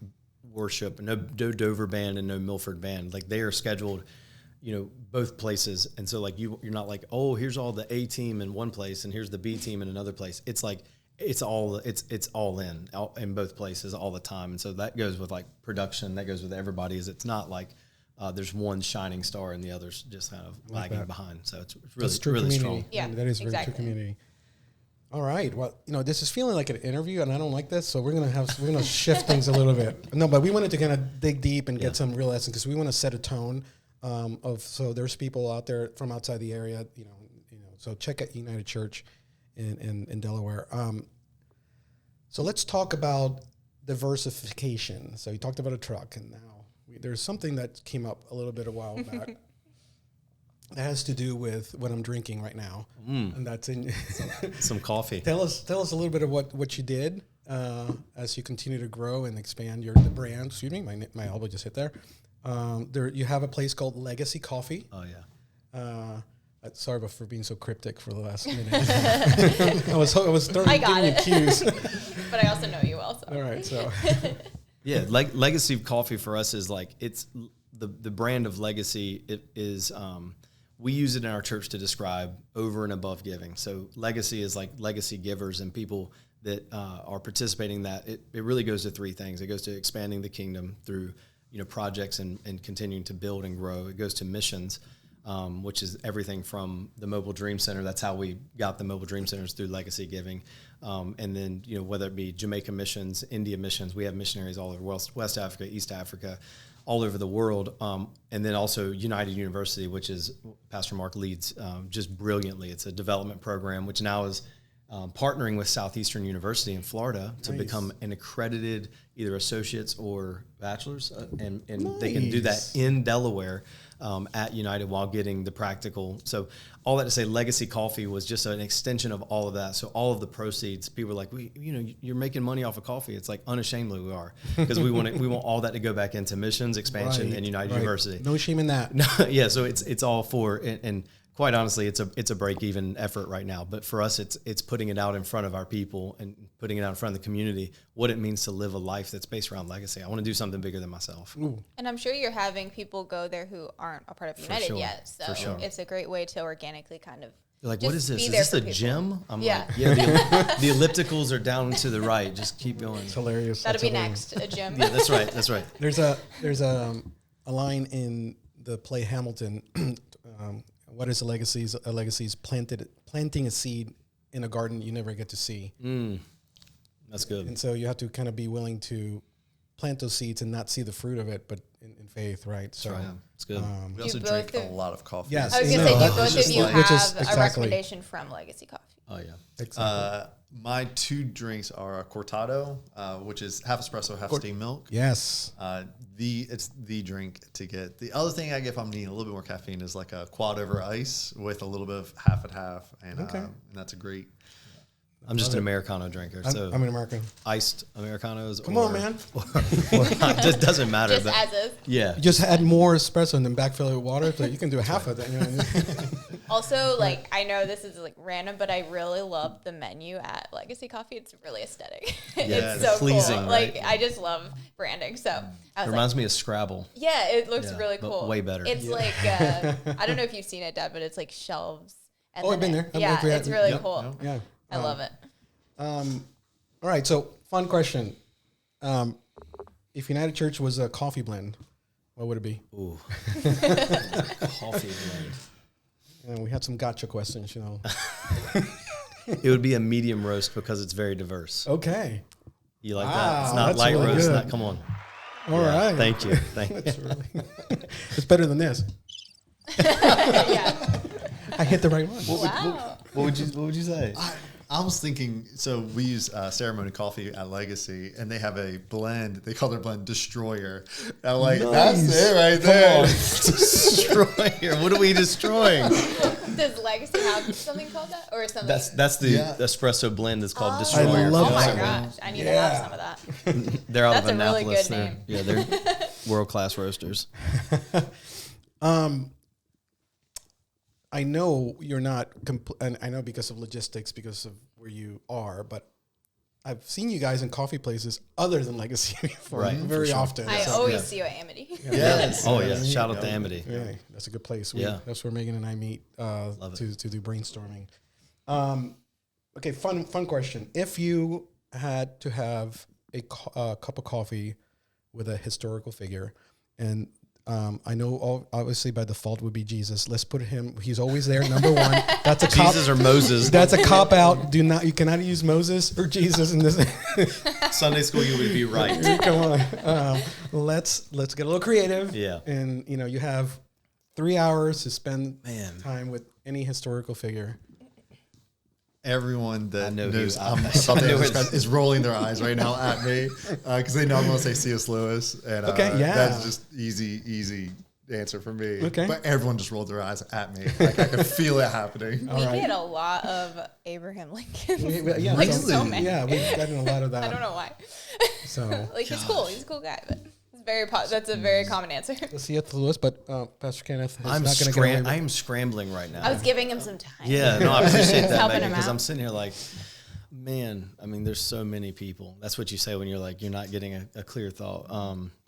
worship, no Dover band and no Milford band. Like they are scheduled, both places. And so like you're not like, oh, here's all the A team in one place and here's the B team in another place. It's like it's all in both places all the time. And so that goes with like production, that goes with everybody. Is it's not like there's one shining star and the others just kind of lagging behind. So it's really strong. Yeah, that is very true community. All right. Well, this is feeling like an interview, and I don't like this, so we're gonna shift things a little bit. No, but we wanted to kind of dig deep and get some real essence because we want to set a tone so there's people out there from outside the area, So check out United Church in Delaware. So let's talk about diversification. So you talked about a truck, and now there's something that came up a little bit a while back. It has to do with what I'm drinking right now, and that's in some coffee. Tell us a little bit of what you did as you continue to grow and expand the brand. Excuse me, my elbow just hit there. You have a place called Legacy Coffee. Oh yeah. Sorry for being so cryptic for the last minute. I was starting giving you cues, but I also know you well. So. All right, so yeah, Legacy Coffee for us is like it's the brand of Legacy. It is. We use it in our church to describe over and above giving. So legacy is like legacy givers and people that are participating in that. It really goes to three things. It goes to expanding the kingdom through projects and continuing to build and grow. It goes to missions, which is everything from the Mobile Dream Center. That's how we got the Mobile Dream Centers, through legacy giving. And then, whether it be Jamaica missions, India missions, we have missionaries all over West Africa, East Africa, all over the world. And then also United University, which is Pastor Mark leads just brilliantly. It's a development program, which now is partnering with Southeastern University in Florida to become an accredited either associates or bachelors. And they can do that in Delaware at United while getting the practical. So all that to say, Legacy Coffee was just an extension of all of that. So all of the proceeds, people are like, you're making money off of coffee. It's like, unashamedly we are, because we want all that to go back into missions, expansion, and United University. No shame in that. Yeah, so it's all for, and quite honestly, it's a break-even effort right now. But for us, it's putting it out in front of our people and putting it out in front of the community, what it means to live a life that's based around legacy. I want to do something bigger than myself. Ooh. And I'm sure you're having people go there who aren't a part of United yet. So it's a great way to organically kind of You're like, what is this? Is this a gym? I'm like, the ellipticals are down to the right. Just keep going. It's hilarious. That'll be next, a gym. Yeah, that's right. That's right. There's a line in the play Hamilton. What is a legacy? A legacy is planting a seed in a garden you never get to see. That's good. And so you have to kind of be willing to plant those seeds and not see the fruit of it, but in faith, right? So it's good. We also drink a lot of coffee. Yes, I was going to say, both of you have a recommendation from Legacy Coffee. Oh, yeah. Exactly. My two drinks are a cortado, which is half espresso, half steamed milk. Yes. It's the drink to get. The other thing I get if I'm needing a little bit more caffeine is like a quad over ice with a little bit of half and half, and that's a great. I'm just an Americano drinker. So I'm an American. Iced Americanos. Come on, man. It doesn't matter. Just as is. Yeah. You just add more espresso and then backfill it with water, so you can do half of that. Also, I know this is random, but I really love the menu at Legacy Coffee. It's really aesthetic. Yeah, it's so pleasing, cool. right? I just love branding. So It reminds me of Scrabble. Yeah, it looks really but cool. way better. It's I don't know if you've seen it, Dad, but it's like shelves. And I've been there. It's really cool. Yeah. I love it. All right, so fun question. If United Church was a coffee blend, what would it be? Ooh. Coffee blend. And we had some gotcha questions, It would be a medium roast because it's very diverse. Okay. You like that? It's not that's light really roast. good. Come on. All right. Thank you. Thank you. That's really it's better than this. Yeah. I hit the right one. Wow. What would you say? I was thinking, so we use Ceremony Coffee at Legacy, and they have a blend. They call their blend Destroyer. And I'm like, that's it right there. Destroyer. What are we destroying? Does Legacy have something called that, or something? That's the espresso blend is called Destroyer. I love Oh my that gosh, I need to have some of that. They're out That's of a really Annapolis. good name. Yeah, they're world-class roasters. I know you're not, and I know because of logistics, because of where you are, but I've seen you guys in coffee places other than Legacy before, very often. I always see you at Amity. Yes. Oh, yeah. Shout out to Amity. Yeah, that's a good place. Yeah. That's where Megan and I meet to do brainstorming. Okay, fun question. If you had to have a cup of coffee with a historical figure, and I know obviously by default would be Jesus. Let's put him. He's always there. Number one. That's a Jesus or Moses. That's a cop out. You cannot use Moses or Jesus in this. Sunday school, you would be right. Come on. Let's get a little creative. Yeah. And you have 3 hours to spend Man. time with any historical figure. Everyone that knows I'm about to answer is rolling their eyes right now at me because they know I'm going to say C.S. Lewis. And that's just easy answer for me. Okay. But everyone just rolled their eyes at me. Like I could feel it happening. We get a lot of Abraham Lincoln. Yeah, like so many. Yeah, we've gotten a lot of that. I don't know why. So like he's cool. He's a cool guy, but that's a very common answer. C.S. Lewis, but Pastor Kenneth is I'm not going to get away with I'm scrambling right now. I was giving him some time. Yeah, no, I appreciate that, Helping Megan, him because out. I'm sitting here like, man, I mean, there's so many people. That's what you say when you're like, you're not getting a clear thought.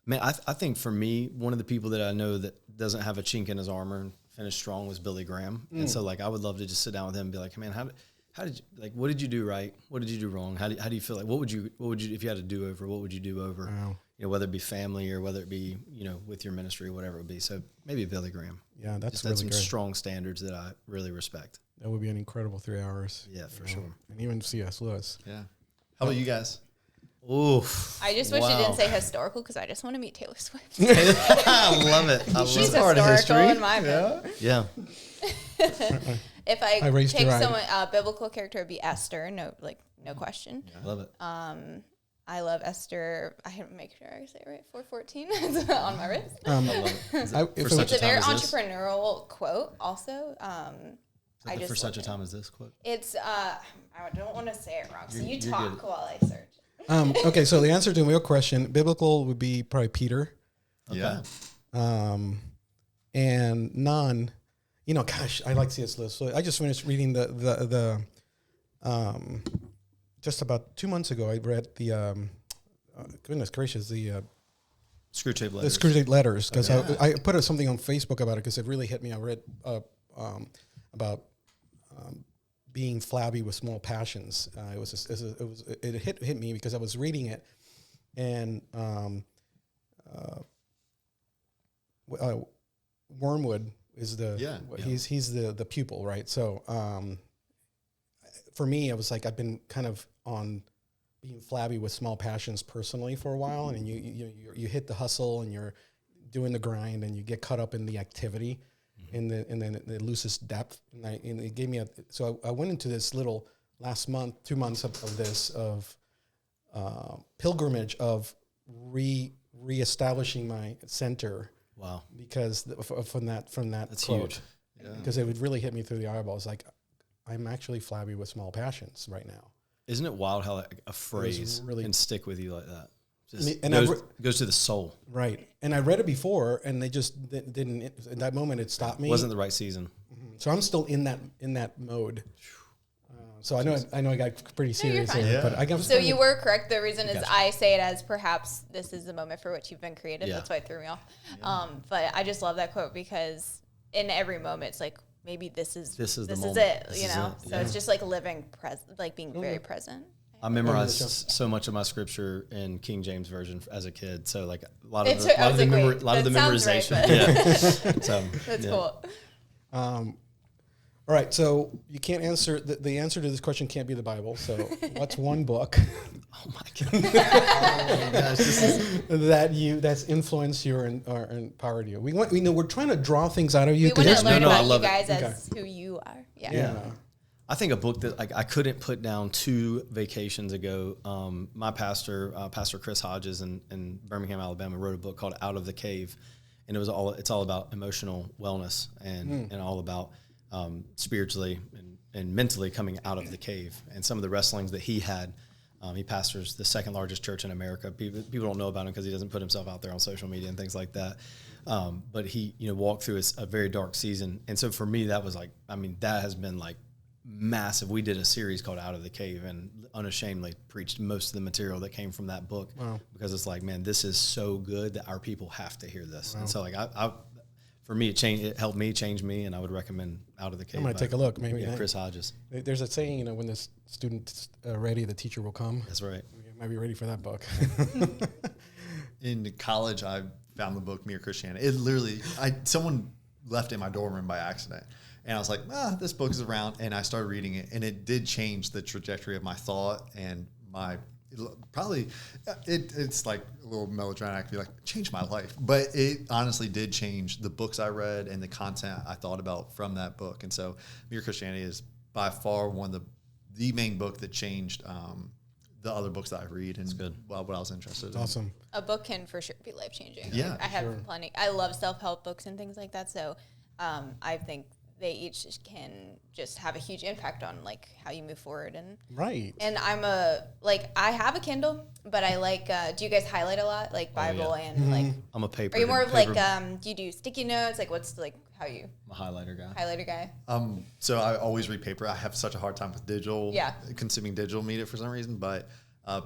Man, I think for me, one of the people that I know that doesn't have a chink in his armor and finished strong was Billy Graham. And so like, I would love to just sit down with him and be like, man, how did you, like, what did you do right? What did you do wrong? How do you feel like, what would you, if you had to do over, what would you do over? Wow. Whether it be family or whether it be, with your ministry or whatever it would be. So maybe Billy Graham. Yeah, that's Just really some great. strong standards that I really respect. That would be an incredible 3 hours. Yeah, for sure. And even C.S. Lewis. Yeah. How about you guys? Oof. I just wish you didn't say historical because I just want to meet Taylor Swift. I love it. She's part of historical history. in my book. Yeah. If I I raised take your eye. someone, biblical character would be Esther. No question. I love it. I love Esther. I have to make sure I say it right. 4:14 is on my wrist. I love it. If For it such was- It's a very time as this? entrepreneurial quote. Also, I just For such a love it. time as this quote. It's I don't want to say it wrong. So you you're talk good. while I search. okay, so the answer to the real question, biblical would be probably Peter. Yeah. And non, gosh, I like C.S. Lewis. So I just finished reading the just about 2 months ago, I read the, goodness gracious, the Screwtape the letters. Screwtape letters, because Okay. I put something on Facebook about it because it really hit me. I read about being flabby with small passions. It hit me because I was reading it, and Wormwood is he's the pupil, right? So for me, I was like, I've been kind of on being flabby with small passions personally for a while, and you hit the hustle and you're doing the grind and you get caught up in the activity, and then it loses depth. And it gave me so I went into this little last month, 2 months of this pilgrimage of reestablishing my center. Wow. Because from that That's quote, huge. Yeah. because it would really hit me through the eyeballs. Like, I'm actually flabby with small passions right now. Isn't it wild how like, a phrase really- can stick with you like that? And Goes to the soul. Right. And I read it before, and they just didn't. In that moment, it stopped me. Wasn't the right season. So I'm still in that mode. So I know I got pretty serious fine. here, Yeah. but I got. So you were correct. The reason is Gotcha. I say it as perhaps this is the moment for which you've been created. Yeah. That's why it threw me off. But I just love that quote because in every moment it's like maybe this is the moment. it. This You is know, it. so Yeah. it's just like living present, like being very present. I memorized so much of my scripture in King James version as a kid. So like a lot of It's- the, I was like, wait, lot of the that sounds right, memorization. but- Yeah. So That's yeah. cool. All right, so you can't answer the answer to this question can't be the Bible. So what's one book Oh my God. that's influenced you or empowered you? We know we're trying to draw things out of you. We want to there's- learn no, I about you love it. guys Okay. as who you are. Yeah. Yeah. I think a book that like I couldn't put down 2 vacations ago. My pastor, Pastor Chris Hodges in Birmingham, Alabama, wrote a book called Out of the Cave, and it's all about emotional wellness and all about spiritually and mentally coming out of the cave, and some of the wrestlings that he had. He pastors the second largest church in America. People don't know about him because he doesn't put himself out there on social media and things like that. But he walked through a very dark season, and so for me that was like, I mean, that has been like massive. We did a series called Out of the Cave and unashamedly preached most of the material that came from that book. Wow. Because it's like, man, this is so good that our people have to hear this. And so like I for me, it helped me, change me, and I would recommend Out of the Cave. I'm going to take a look. Maybe Chris Hodges. There's a saying, when the student's ready, the teacher will come. That's right. You might be ready for that book. In college, I found the book Mere Christianity. It literally, someone left it in my dorm room by accident. And I was like, this book is around. And I started reading it. And it did change the trajectory of my thought and it's like a little melodramatic to be like, changed my life. But it honestly did change the books I read and the content I thought about from that book. And so Mere Christianity is by far one of the main book that changed the other books that I read and what I was interested in. Awesome. A book can for sure be life-changing. Yeah, like, I have plenty. I love self-help books and things like that. So I think they each can just have a huge impact on like how you move forward. And And I have a Kindle, but I like. Do you guys highlight a lot, like Bible and like? I'm a paper. Are you more of like? Do you do sticky notes? Like, what's like how you? I'm a highlighter guy. Highlighter guy. So I always read paper. I have such a hard time with digital. Yeah. Consuming digital media for some reason, but.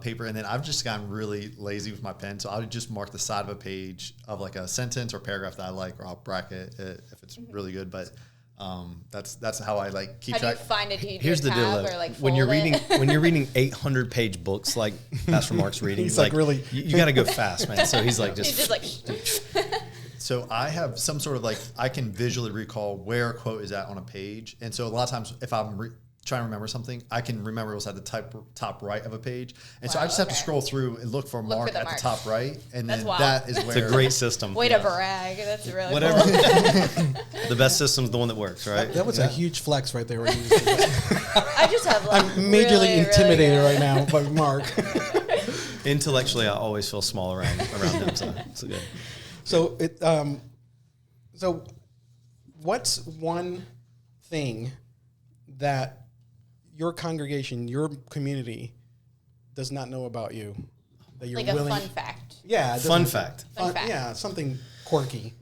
Paper, and then I've just gotten really lazy with my pen, so I would just mark the side of a page of like a sentence or paragraph that I like, or I'll bracket it if it's really good. But that's how I like keep track. Do you find it? Do you Here's do the a deal, tab though. or like When you're fold reading it? when you're reading 800-page books like Pastor Mark's reading, He's like really- you got to go fast, man. So he's like He's just like. So I have some sort of like I can visually recall where a quote is at on a page, and so a lot of times if I'm trying to remember something, I can remember it was at the top right of a page, and so I just have to scroll through and look for a mark at the top right, and That's then wild. that is where it's a great system. Way to brag. That's really Whatever. cool. The best system's the one that works, right? That was a huge flex right there. I just have like I'm majorly really, intimidated really right now by Mark. Intellectually, I always feel small around him, so it's good. So what's one thing that your congregation, your community does not know about you that you're like willing? A fun fact. Yeah, Fun fact. Fun fact. Yeah, something quirky.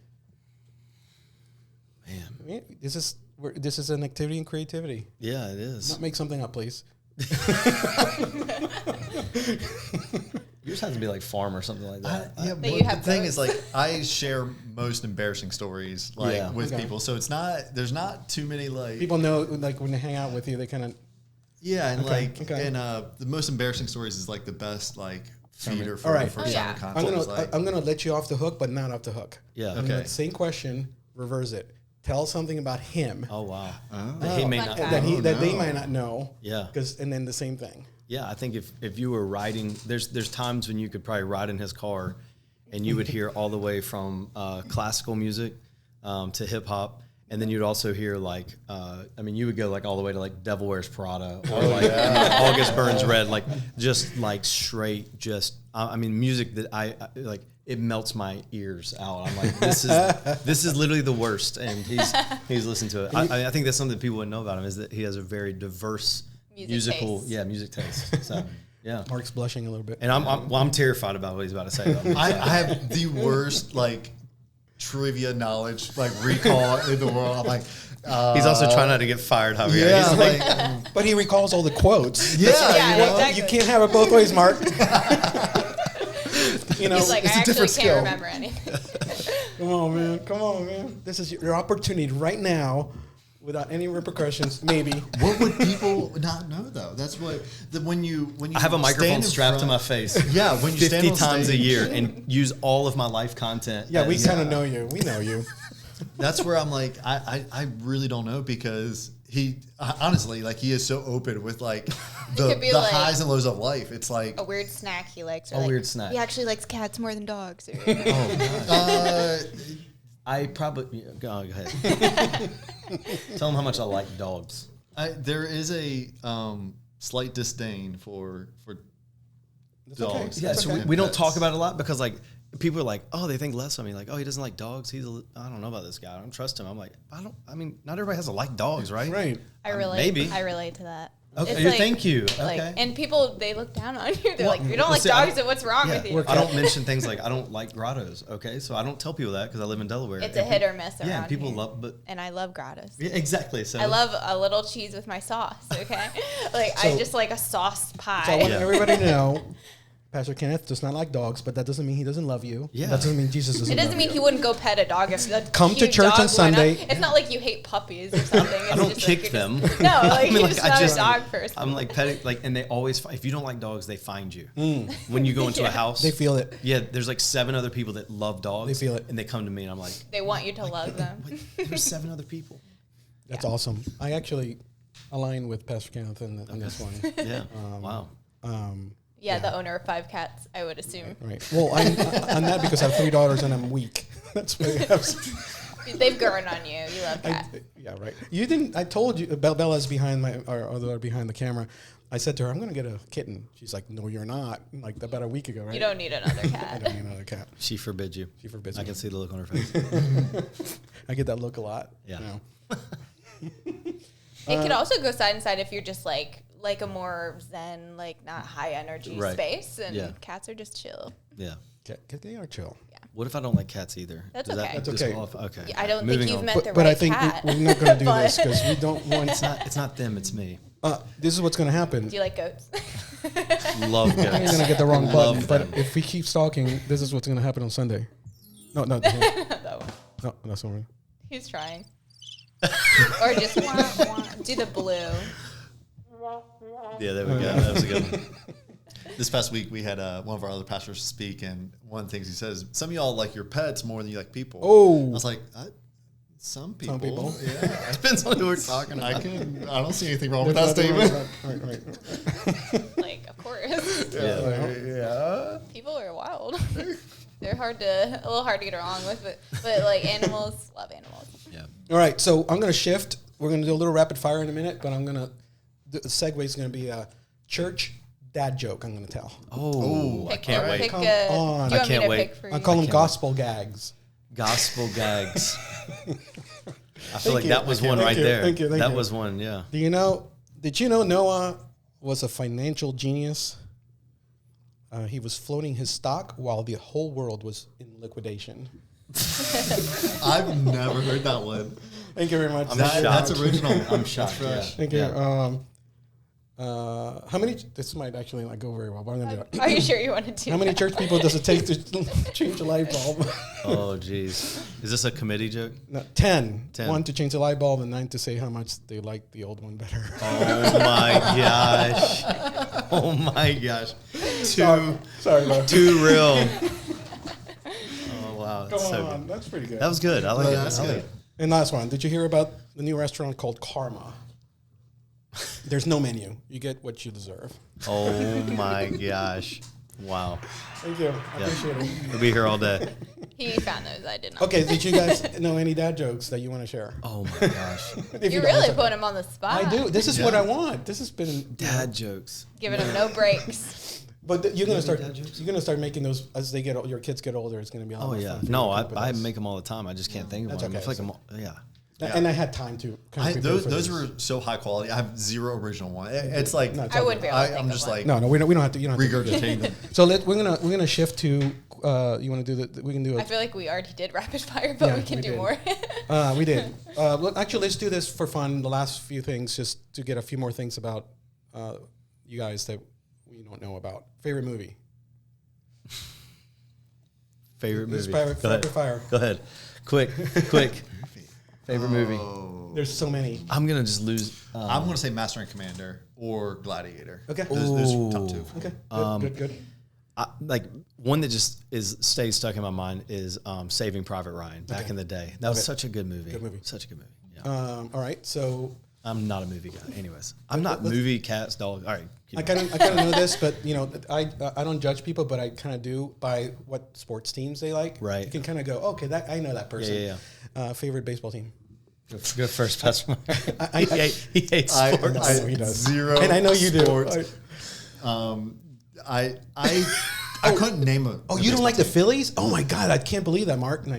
Man, This is an activity and creativity. yeah, it is. Not make something up, please. Yours has to be like farm or something like that. Yeah, That but you the have thing both. is, like, I share most embarrassing stories, like, with people. So it's not, there's not too many, like... People know, like, when they hang out with you, they kind of... Yeah, and, the most embarrassing stories is, like, the best, like, feeder for, All right. for Oh, yeah. sermon content. I'm gonna let you off the hook, but not off the hook. Yeah. I'm Okay. gonna- Same question, reverse it. Tell something about him Oh wow. That he may Fun not. fact. that they might not know. Yeah. And then the same thing. Yeah, I think if you were riding, there's times when you could probably ride in his car, and you would hear all the way from classical music to hip hop, and then you'd also hear like, you would go like all the way to like Devil Wears Prada or August Burns Red, like just like straight, music that I like. It melts my ears out. I'm like, this is literally the worst, and he's listened to it. I think that's something people wouldn't know about him is that he has a very diverse music taste. So yeah, Mark's blushing a little bit. and I'm terrified about what he's about to say. Though. I have the worst, like, trivia knowledge, like, recall in the world. I'm like... He's also trying not to get fired, Javier. Yeah, He's like, But he recalls all the quotes. yeah, Yeah, you know? exactly. You can't have it both ways, Mark. He's like, it's I a actually different can't skill. remember anything. Come on, man. This is your opportunity right now, without any repercussions. Maybe. What would people not know, though? That's what... when you I have a microphone stand in strapped to my front- face. Yeah, when you 50 stand on times a stage. year and use all of my life content. Yeah, we as- kind of know you. We know you. That's where I'm like, I really don't know, because he honestly, like, he is so open with, like, the could be like- highs and lows of life. It's like, A weird snack he likes. Or A like, weird snack. He actually likes cats more than dogs. Or, I probably go ahead. Tell them how much I like dogs. there is a slight disdain for dogs. Yeah, so okay. we don't talk about it a lot because like people are like, oh, they think less of me. Like, oh, he doesn't like dogs. I don't know about this guy. I don't trust him. I'm like, not everybody has to like dogs, right? Right. I relate. maybe. I relate to that. Okay, It's like- thank you. Like, Okay. and people, they look down on you. They're like, you don't well, like see, I dogs, then what's wrong with you? I don't mention things like I don't like grottos. Okay, so I don't tell people that because I live in Delaware. It's a hit or miss around Yeah, and people here. love, but And I love grottos. yeah, exactly. So I love a little cheese with my sauce, okay? I just like a sauce pie. So I want everybody to know, Pastor Kenneth does not like dogs, but that doesn't mean he doesn't love you. Yeah. That doesn't mean Jesus doesn't It doesn't love mean you. he wouldn't go pet a dog if a Come to cute church dog on Sunday. went up. It's not like you hate puppies or something. It's I don't just kick like them. No, like you're just not a just- dog person. I'm like petting, like, and they always, if you don't like dogs, they find you. When you go into a house. They feel it. Yeah, there's like 7 other people that love dogs. They feel it. And they come to me and I'm like, They want you to love them. there's 7 other people. That's awesome. I actually align with Pastor Kenneth on this one. Yeah. Wow. Yeah, the owner of 5 cats, I would assume. Right. Well, I'm that because I have 3 daughters and I'm weak. That's what I have. They've grown on you. You love cats. Yeah, right. You didn't. I told you. Bella's behind our behind the camera. I said to her, "I'm going to get a kitten." She's like, "No, you're not." Like about a week ago, right? You don't need another I cat. don't need another cat. She forbids you. She forbids I me. can see the look on her face. I get that look a lot. Yeah. You know. It could also go side and side if you're just like a more zen, like not high energy Right. space, and Yeah. cats are just chill. Yeah. They are chill. What if I don't like cats either? That's Does okay. That's okay. Okay. Yeah, I don't Moving think you've on. met the But right I think cat. we're not going to do But- this because we don't want. It's not them, it's me. This is what's going to happen. Do you like goats? Love I'm goats. going to get the wrong button. Love But them. if we keep stalking, this is what's going to happen on Sunday. No, No, that's not right. he's trying. Or just do the blue. Yeah, there we go. That was a good one. This past week, we had one of our other pastors speak, and one of the things he says, some of y'all like your pets more than you like people. Oh. I was like, some people. people. Yeah. Depends on who we're talking I about. don't see anything wrong with that statement. Right. Like, of course. Yeah. People are wild. They're a little hard to get along with, but like animals, love animals. Yeah. All right, so I'm going to shift. We're going to do a little rapid fire in a minute, but the segue is going to be a church dad joke I'm going to tell. Oh, I can't wait. Come on. Do you want I me can't to wait. pick for I you? call them gospel gags. Gospel gags. I feel like you. that was one Thank right you. there. Thank you. That was one, yeah. Did you know Noah was a financial genius? He was floating his stock while the whole world was in liquidation. I've never heard that one. Thank you very much. That's original. I'm shocked. Yeah. Thank you. Yeah. How many? This might actually not go very well, but I'm gonna do it. Are you sure you want to do How many that? church people does it take to change a light bulb? Oh, jeez. Is this a committee joke? No, 10. 10. 1 to change the light bulb, and 9 to say how much they like the old one better. Oh, my gosh. Oh, my gosh. Sorry, bro. Too real. Oh, wow. Come That's so on, good. that's pretty good. That was good. I like it. That's I like good. it. And last one. Did you hear about the new restaurant called Karma? There's no menu. You get what you deserve. Oh, my gosh. Wow. Thank you. I appreciate it. We'll be here all day. He found those. I did not. Okay, did you guys know any dad jokes that you want to share? Oh, my gosh. If You don't, really it's put him on the spot. okay. I do. This is what I want. This has been Dad jokes. Giving him no breaks. But you're gonna start. dad jokes? You're gonna start making those as they get your kids get older. It's gonna be a lot Oh, more yeah. fun for you No, to come up I with make them all the time. I just can't think of That's one. I okay. feel like I'm all, yeah. this. And I had time to. Kind of prepare Those for this. were so high quality. I have zero original one. It's like No, it's I all wouldn't good. be able to think I'm of just one. like No, we don't have to. You don't have to. regurgitating them. So we're gonna shift to. You want to do the? We can do I it. feel like we already did rapid fire, but Yeah, we can we do did. more. We did. Look, actually, let's do this for fun. The last few things, just to get a few more things about you guys that we don't know about. Favorite movie? Favorite This is movie. rapid fire. Go ahead. Quick. Favorite movie. There's so many. I'm going to just lose. I'm going to say Master and Commander or Gladiator. Okay. Those are top two. Okay. Good. Like one that just stays stuck in my mind is Saving Private Ryan back in the day. That was such a good movie. Good movie. Such a good movie. Yeah. All right. So I'm not a movie guy. Anyways, I'm not movie, cats, dogs. All right. keep I going. kind of know this, but I don't judge people, but I kind of do by what sports teams they like. Right. You can kind of go, okay, that I know that person. Yeah. Favorite baseball team. Go first, Pastor. I he hates I sports. he does. Zero. And I know you do. sports. I couldn't name a. Oh, you don't like the Phillies? Oh my God, I can't believe that, Mark. No,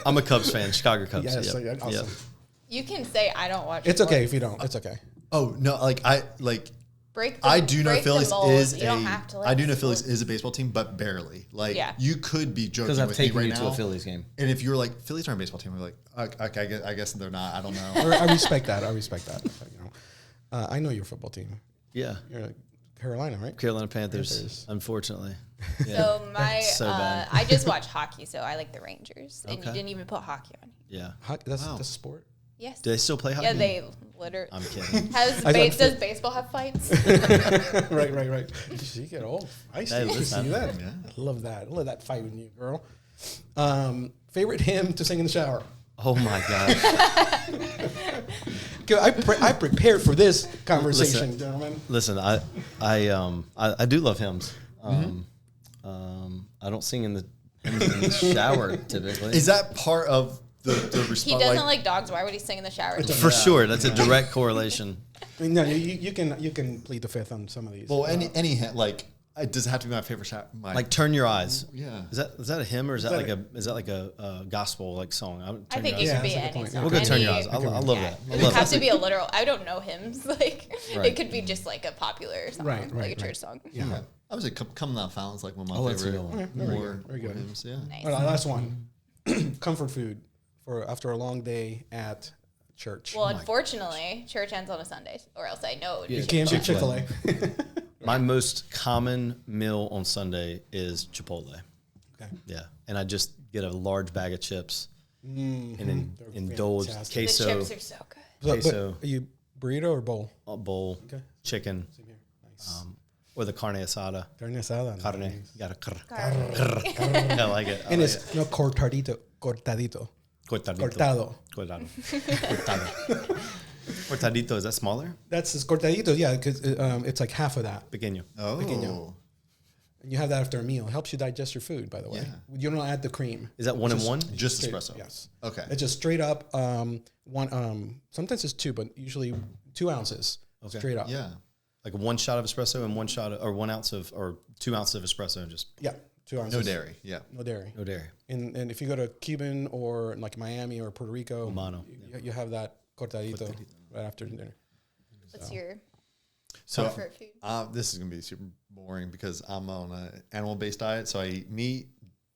I'm a Cubs fan, Chicago Cubs. yes, Yep. awesome. Yep. You can say I don't watch. It's okay sports. if you don't. It's okay. Oh no! Break. I do know break the Phillies mold. is You don't have to like I do know sports. Phillies is a baseball team, but barely. Like Yeah. you could be joking Because I've with me taken right you now. to a Phillies game. And if you were like Phillies aren't a baseball team, we're like, I guess they're not. I don't know. I respect that. I respect that. I know your football team. Yeah. You're Carolina, right? Carolina Panthers. Unfortunately. Yeah. So my, So bad. I just watch hockey, so I like the Rangers, and you Okay. didn't even put hockey on. Yeah. That's a sport. Yes. Do they still play hockey? Yeah, they literally. I'm kidding. Does baseball have fights? right. You get all feisty. Hey, You listen. see that? Yeah. I love that. I love that fight with you, girl. Favorite hymn to sing in the shower? Oh my gosh. I prepared for this conversation, Listen. gentlemen. Listen, I do love hymns. I don't sing in the shower typically. Is that part of the response? He doesn't like dogs. Why would he sing in the shower? For sure, that's a direct correlation. No, you can plead the fifth on some of these. Well, any like, does it have to be my favorite shot? Like "Turn Your Eyes." Yeah. Is that a hymn or is that like a gospel like song? I think it Yeah, should be that's a good any point. song. We'll go "Turn Your Any- Eyes." I love Yeah. that. I It would love have that. to be a literal. I don't know hymns. Like Right. it could be just like a popular song, Right, like a church song. Yeah. I was "Come Thou Fountain's" like one of Oh, my that's a favorite good one. Very good. hymns. Yeah. Nice. All right, last one. Comfort food for after a long day at church. Well, unfortunately, church ends on a Sunday, or else I know. You can't do Chick-fil-A. Chick-fil-A. My most common meal on Sunday is Chipotle. Okay. Yeah, and I just get a large bag of chips and They're indulge fantastic. The queso, chips are so good. But queso. are you burrito or bowl? a bowl, Okay. chicken, Same here. Nice. or the carne asada. Carne asada. Carne, Nice. you got to Garlic. I like it. I And like it's no cortadito. Cortadito. Cortado. Cortado. Cortadito, is that smaller? That's cortadito, yeah, because it's like half of that. Pequeño. Oh. Pequeño. And you have that after a meal. It helps you digest your food, by the way. Yeah. You don't add the cream. Is that one and one? Just Straight- espresso. Yes. Okay. It's just straight up one. Sometimes it's 2, but usually 2 ounces. Okay. Straight up. Yeah. Like 1 shot of espresso and 1 shot or 1 ounce of or 2 ounces of espresso, just Yeah. 2 ounces. No dairy. Yeah. No dairy. no dairy. And if you go to Cuban or like Miami or Puerto Rico, Humano. you have that cortadito right after dinner. What's your So comfort food? this is gonna be super boring because I'm on an animal-based diet, so I eat meat,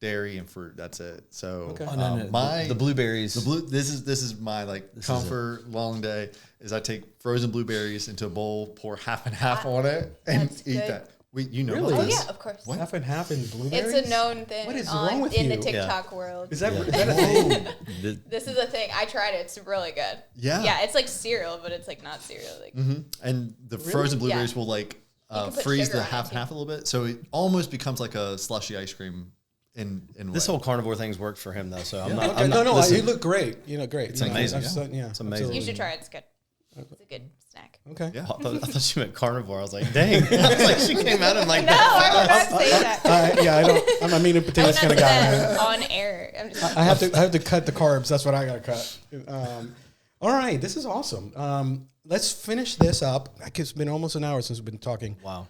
dairy, and fruit. That's it. So Okay. Oh, no. my The blueberries. This is my like comfort long day. Is I take frozen blueberries into a bowl, pour half and half on it, and That's eat good. that. You know Really? about Oh this? yeah, of course. Half and half in blueberries? It's a known thing. What is wrong with in you? the TikTok world? Is that, Yeah. is that a thing? This is a thing. I tried it. It's really good. Yeah. Yeah, it's like cereal, but it's like not cereal. Like And the frozen blueberries Yeah. will like can put freeze sugar the on it, half too. and half a little bit, so it almost becomes like a slushy ice cream. In This way. whole carnivore thing's worked for him though, so I'm not. Okay, I'm not no, listen, you look great. You look great. It's amazing. Yeah. It's amazing. you should try it. It's good. It's a good snack. Okay. Yeah. I thought you meant carnivore. I was like, dang. I was like, she came at him like No, that. I would not say that. Yeah, I don't. I'm a meat and I would potatoes not kind say of guy. that on air. I'm just I have to cut the carbs. That's what I gotta cut. All right, this is awesome. Let's finish this up. It's been almost an hour since we've been talking. Wow.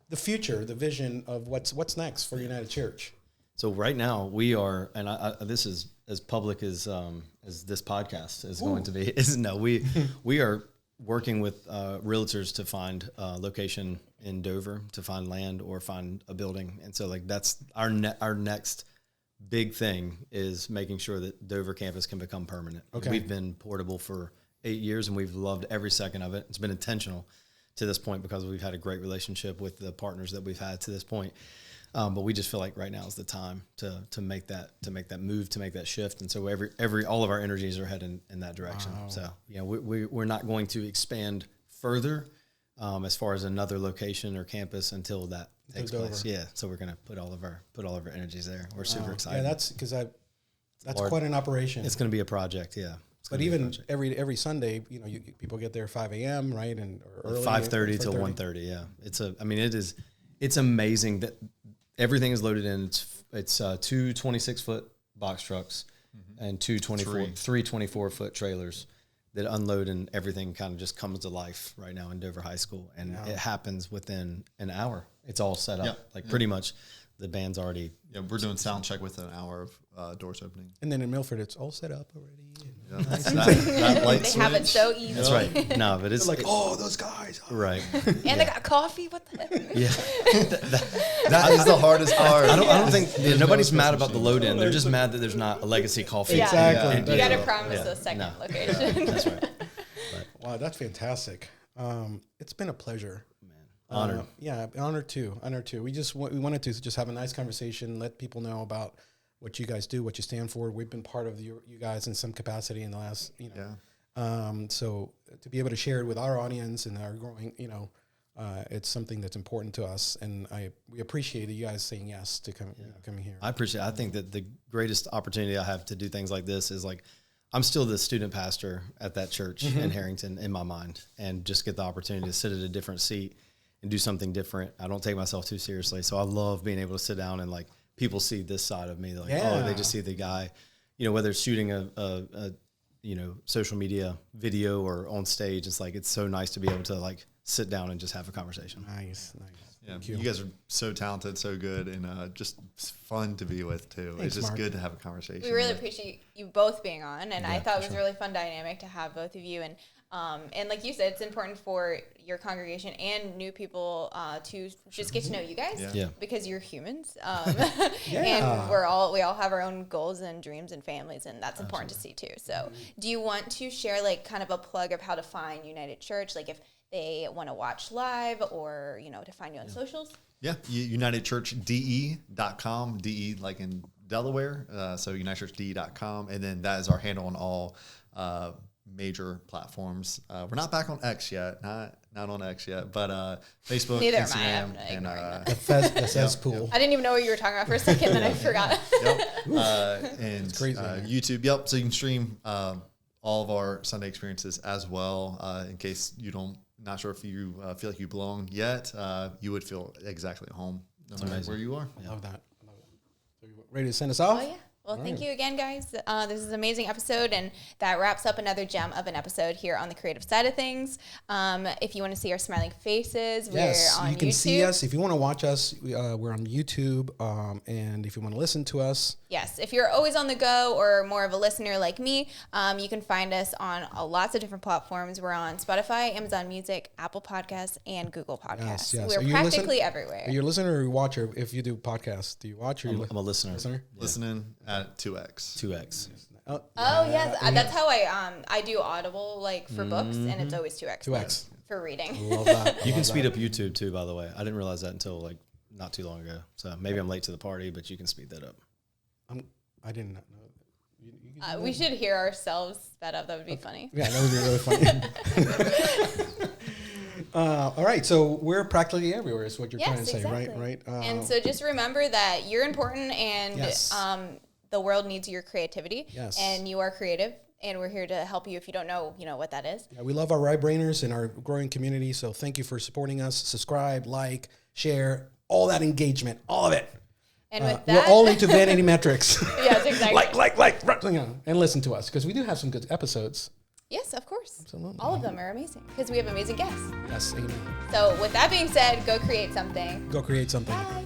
The future, the vision of what's next for United Church. So right now we are, and this is as public as this podcast is going to be. We are working with realtors to find a location in Dover, to find land or find a building, and so like that's our next big thing is making sure that Dover campus can become permanent. Okay. We've been portable for 8 years, and we've loved every second of it. It's been intentional to this point because we've had a great relationship with the partners that we've had to this point. But we just feel like right now is the time to make that move, to make that shift. And so all of our energies are heading in that direction. Wow. So, we're not going to expand further as far as another location or campus until that takes place. Yeah. So we're going to put all of our energies there. We're super excited. Yeah, that's because that's Hard. quite an operation. It's going to be a project. Yeah. It's But gonna be a even project. every Sunday, people get there 5 a.m. right, and or early, 5:30 till 5:30. 1:30. Yeah, it's amazing that everything is loaded in. It's 2 26-foot box trucks and three 24-foot trailers that unload, and everything kind of just comes to life right now in Dover High School, and it happens within an hour. It's all set up, pretty much. The band's already. Yeah, we're doing sound check within an hour of doors opening. And then in Milford, it's all set up already. Yeah, that light they have it switch. so easy. That's right. No, but it's Like, oh, those guys. right. And they got coffee. What the heck? Yeah. That is the hardest part. I don't think nobody's mad about the load in. They're just mad that there's not a legacy coffee. Yeah. Exactly. You got to Yeah. promise Yeah. a second No. location. That's right. Wow, that's fantastic. It's been a pleasure. Honored. Honored too. We wanted to just have a nice conversation, let people know about what you guys do, what you stand for. We've been part of you guys in some capacity in the last, so to be able to share it with our audience and our growing, it's something that's important to us, and we appreciate you guys saying yes to coming here. I think that the greatest opportunity I have to do things like this is like, I'm still the student pastor at that church in Harrington in my mind, and just get the opportunity to sit at a different seat and do something different. I don't take myself too seriously. So I love being able to sit down and like people see this side of me. Like, they just see the guy, whether it's shooting a social media video or on stage. It's like, it's so nice to be able to like sit down and just have a conversation. Nice. Yeah, you guys are so talented, so good, and just fun to be with too. Thanks, it's just Mark. good to have a conversation. We really appreciate you both being on, and I thought it was a really fun dynamic to have both of you. And like you said, it's important for your congregation and new people to just get to know you guys, because you're humans, and we all have our own goals and dreams and families, and that's important to see too. So, do you want to share like kind of a plug of how to find United Church, like if they want to watch live or to find you on socials? Yeah, UnitedChurchDE.com, DE like in Delaware, so UnitedChurchDE.com, and then that is our handle on all major platforms. We're not back on X yet, not on X yet, but Facebook, Neither Instagram, am I. and The cesspool. I didn't even know what you were talking about for a second, then I forgot. and crazy, YouTube. Yep, so you can stream all of our Sunday experiences as well. In case not sure if you feel like you belong yet, you would feel exactly at home no matter where you are. I love that. So you ready to send us off? Oh, yeah. Well, thank you again, guys. This is an amazing episode, and that wraps up another gem of an episode here on the creative side of things. If you want to see our smiling faces, we're on YouTube. You can see us. If you want to watch us, we're on YouTube, and if you want to listen to us. Yes, if you're always on the go or more of a listener like me, you can find us on lots of different platforms. We're on Spotify, Amazon Music, Apple Podcasts, and Google Podcasts. Yes. We're practically everywhere. Are you a listener or a watcher? If you do podcasts, do you watch or I'm a listener. Listening at 2X. 2X. Oh yes, that's how I do Audible like for books, and it's always 2X. 2X For reading. Love that. You can speed up YouTube too, by the way. I didn't realize that until like not too long ago. So maybe I'm late to the party, but you can speed that up. I did not know. We should hear ourselves sped up. That would be funny. Yeah, that would be really funny. All right, so we're practically everywhere is what you're trying to say, right? And so just remember that you're important, and the world needs your creativity. Yes. And you are creative, and we're here to help you if you don't know, what that is. Yeah, we love our right-brainers and our growing community, so thank you for supporting us. Subscribe, like, share, all that engagement, all of it. And with that, we're all into vanity metrics. Yes, exactly. like, and listen to us because we do have some good episodes. Yes, of course. Absolutely. All of them are amazing because we have amazing guests. Yes, amen. So with that being said, go create something. Go create something. Bye.